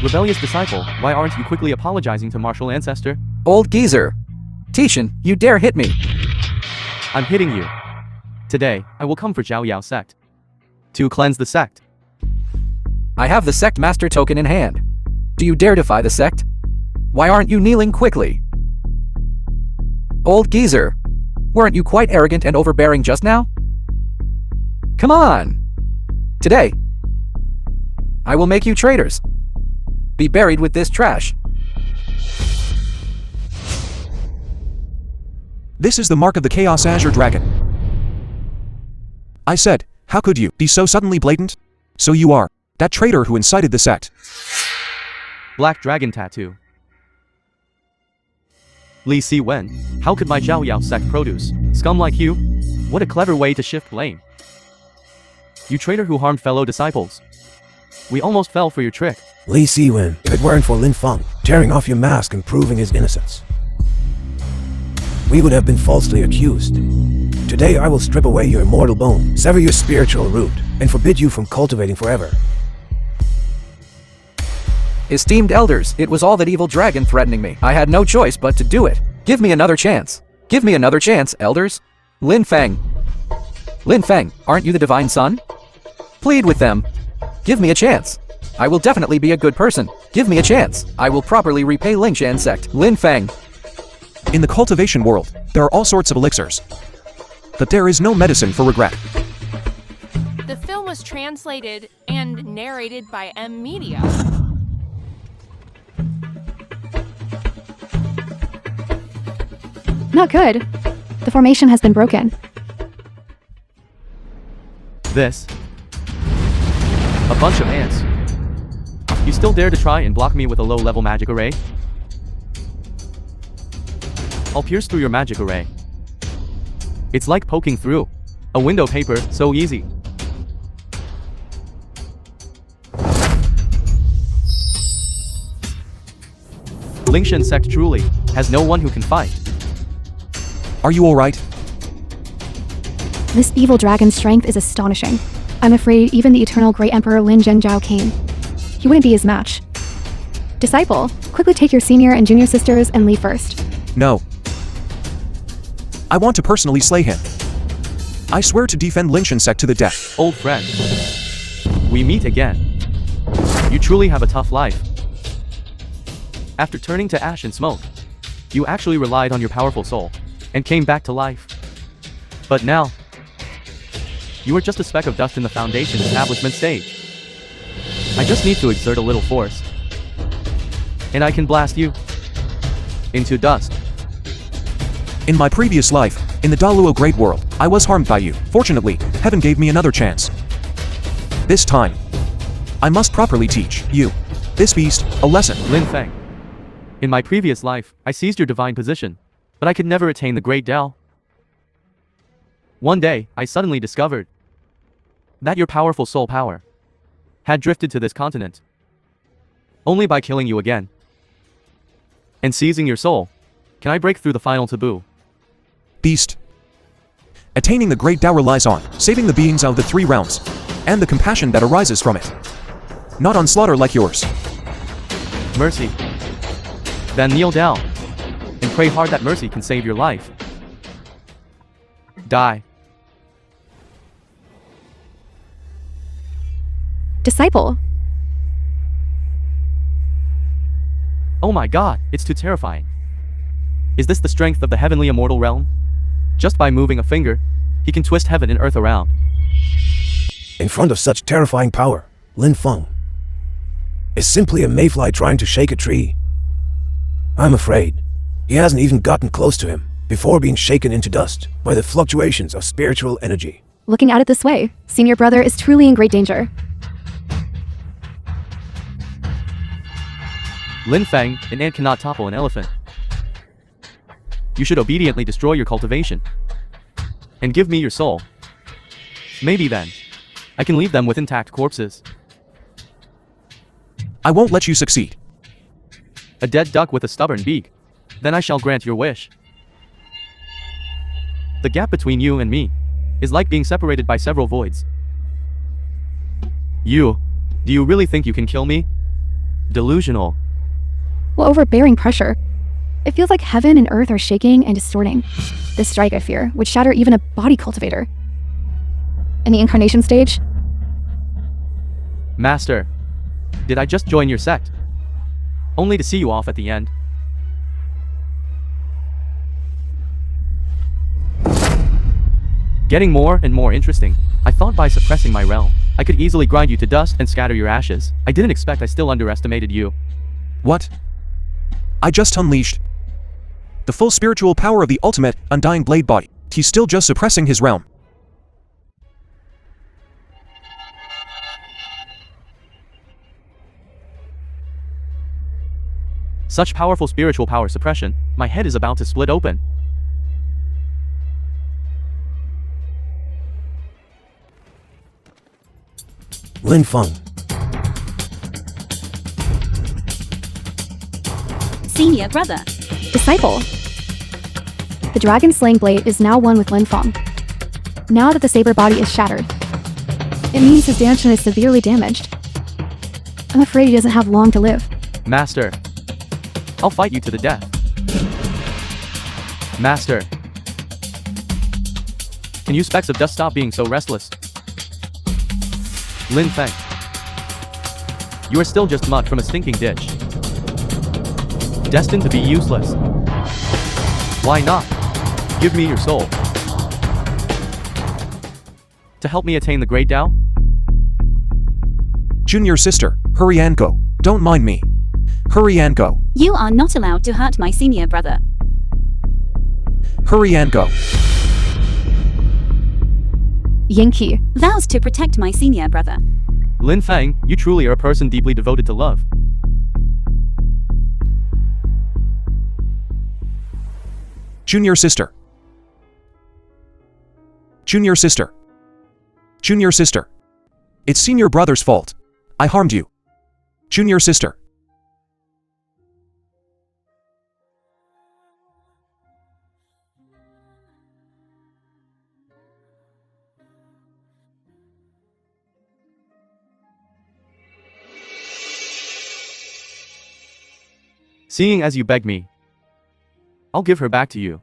Rebellious disciple, why aren't you quickly apologizing to martial ancestor? Old geezer. Tishan, you dare hit me. I'm hitting you. Today, I will come for Zhao Yao sect. To cleanse the sect. I have the sect master token in hand. Do you dare defy the sect? Why aren't you kneeling quickly? Old geezer. Weren't you quite arrogant and overbearing just now? Come on! Today, I will make you traitors. Be buried with this trash. This is the mark of the Chaos Azure Dragon. I said, how could you be so suddenly blatant? So you are that traitor who incited the sect. Black dragon tattoo. Li Si Wen, how could my Zhao Yao sect produce scum like you? What a clever way to shift blame. You traitor who harmed fellow disciples. We almost fell for your trick. Li Si Wen, if it weren't for Lin Feng tearing off your mask and proving his innocence, we would have been falsely accused. Today I will strip away your immortal bone, sever your spiritual root, and forbid you from cultivating forever. Esteemed elders, it was all that evil dragon threatening me. I had no choice but to do it. Give me another chance. Give me another chance, elders. Lin Feng. Lin Feng, aren't you the divine son? Plead with them. Give me a chance. I will definitely be a good person. Give me a chance. I will properly repay Lingshan sect. Lin Feng. In the cultivation world, there are all sorts of elixirs. But there is no medicine for regret. The film was translated and narrated by M Media. Not good. The formation has been broken. This. A bunch of ants. You still dare to try and block me with a low-level magic array? I'll pierce through your magic array. It's like poking through a window paper, so easy. Lingshan sect truly has no one who can fight. Are you alright? This evil dragon's strength is astonishing. I'm afraid even the eternal Great Emperor Lin Zhenjiao came. He wouldn't be his match. Disciple, quickly take your senior and junior sisters and leave first. No. I want to personally slay him. I swear to defend Lingshan sect to the death. Old friend. We meet again. You truly have a tough life. After turning to ash and smoke, you actually relied on your powerful soul and came back to life. But now, you are just a speck of dust in the Foundation establishment stage. I just need to exert a little force, and I can blast you. into dust. In my previous life, in the Daluo Great World, I was harmed by you. Fortunately, heaven gave me another chance. This time, I must properly teach you, this beast, a lesson. Lin Feng. In my previous life, I seized your divine position, but I could never attain the Great Tao. One day, I suddenly discovered that your powerful soul power had drifted to this continent. Only by killing you again and seizing your soul can I break through the final taboo. Beast. Attaining the Great Tao relies on saving the beings of the three realms, and the compassion that arises from it. Not on slaughter like yours. Mercy. Then kneel down and pray hard that mercy can save your life. Die. Disciple. Oh my god, it's too terrifying. Is this the strength of the heavenly immortal realm? Just by moving a finger, he can twist heaven and earth around. In front of such terrifying power, Lin Feng is simply a mayfly trying to shake a tree. I'm afraid he hasn't even gotten close to him before being shaken into dust by the fluctuations of spiritual energy. Looking at it this way, senior brother is truly in great danger. Lin Feng, an ant cannot topple an elephant. You should obediently destroy your cultivation and give me your soul. Maybe then, I can leave them with intact corpses. I won't let you succeed. A dead duck with a stubborn beak. Then I shall grant your wish. The gap between you and me is like being separated by several voids. Do you really think you can kill me? Delusional. What overbearing pressure. It feels like heaven and earth are shaking and distorting. This strike, I fear, would shatter even a body cultivator. In the incarnation stage? Master, did I just join your sect? Only to see you off at the end. Getting more and more interesting. I thought by suppressing my realm, I could easily grind you to dust and scatter your ashes. I didn't expect I still underestimated you. What? I just unleashed the full spiritual power of the ultimate, undying blade body. He's still just suppressing his realm. Such powerful spiritual power suppression, my head is about to split open. Lin Feng. Senior brother. Disciple. The dragon-slaying blade is now one with Lin Feng. Now that the saber body is shattered, it means his Danshan is severely damaged. I'm afraid he doesn't have long to live. Master, I'll fight you to the death. Master, can you specks of dust stop being so restless? Lin Feng, you are still just mud from a stinking ditch, destined to be useless. Why not? Give me your soul to help me attain the Great Tao. Junior sister, hurry and go. Don't mind me. Hurry and go. You are not allowed to hurt my senior brother. Hurry and go. Yingqi. Vows to protect my senior brother. Lin Feng, you truly are a person deeply devoted to love. Junior sister. Junior sister. Junior sister. It's senior brother's fault. I harmed you. Junior sister. Seeing as you beg me, I'll give her back to you.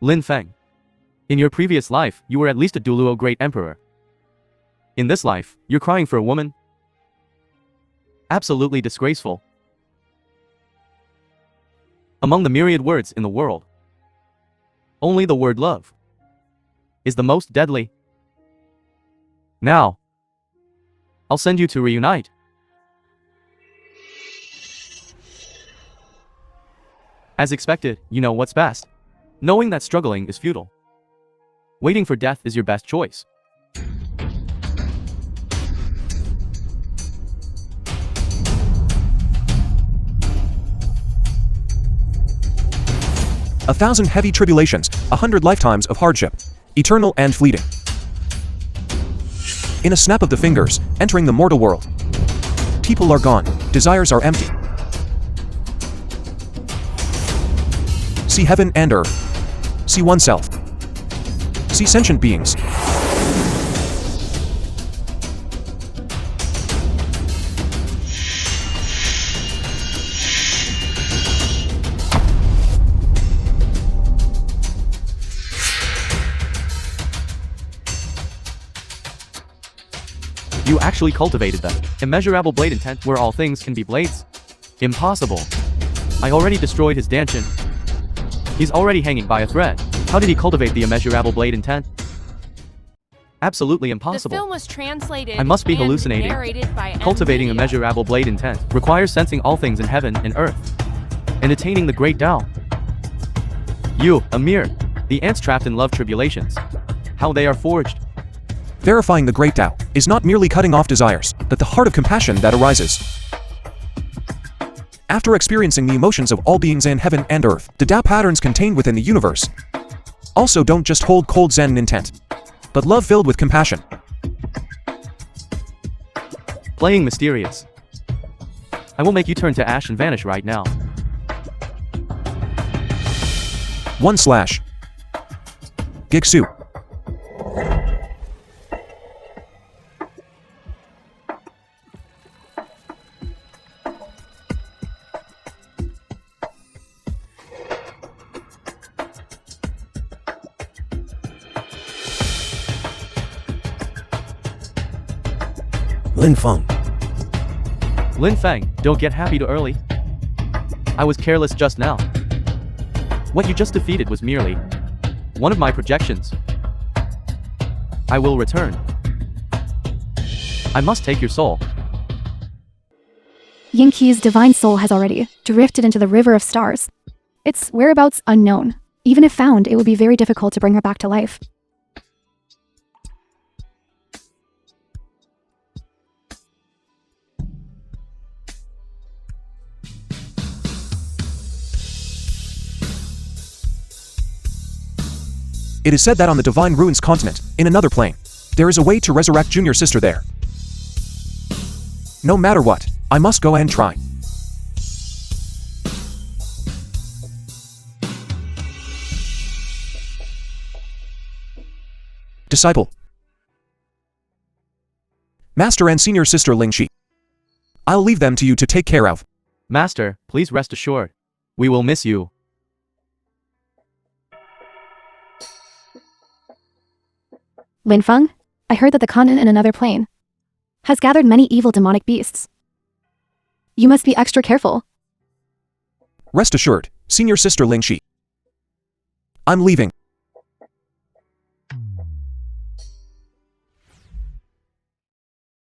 Lin Feng, in your previous life, you were at least a Daluo great emperor. In this life, you're crying for a woman? Absolutely disgraceful. Among the myriad words in the world, only the word love is the most deadly. Now, I'll send you to reunite. As expected, you know what's best. Knowing that struggling is futile. Waiting for death is your best choice. A 1,000 heavy tribulations, 100 lifetimes of hardship, eternal and fleeting. In a snap of the fingers, entering the mortal world. People are gone, desires are empty. See heaven and earth. See oneself. See sentient beings. You actually cultivated them. Immeasurable blade intent where all things can be blades? Impossible. I already destroyed his Danchin. He's already hanging by a thread. How did he cultivate the immeasurable blade intent? Absolutely impossible. The film was translated I must be and hallucinating. narrated by Cultivating Media. immeasurable blade intent requires sensing all things in heaven and earth, and attaining the great Tao. You, Amir, the ants trapped in love tribulations. How they are forged. Verifying the great Tao is not merely cutting off desires, but the heart of compassion that arises. After experiencing the emotions of all beings in heaven and earth, the Tao patterns contained within the universe also don't just hold cold Zen intent, but love filled with compassion. Playing mysterious. I will make you turn to ash and vanish right now. 1/ Gigsu. Lin Feng. Lin Feng, don't get happy too early. I was careless just now. What you just defeated was merely one of my projections. I will return. I must take your soul. Yinqi's divine soul has already drifted into the river of stars. Its whereabouts unknown. Even if found, it would be very difficult to bring her back to life. It is said that on the Divine Ruins continent, in another plane, there is a way to resurrect Junior Sister there. No matter what, I must go and try. Disciple. Master and Senior Sister Ling Shi. I'll leave them to you to take care of. Master, please rest assured. We will miss you. Lin Feng, I heard that the continent in another plane has gathered many evil demonic beasts. You must be extra careful. Rest assured, Senior Sister Ling Shi. I'm leaving.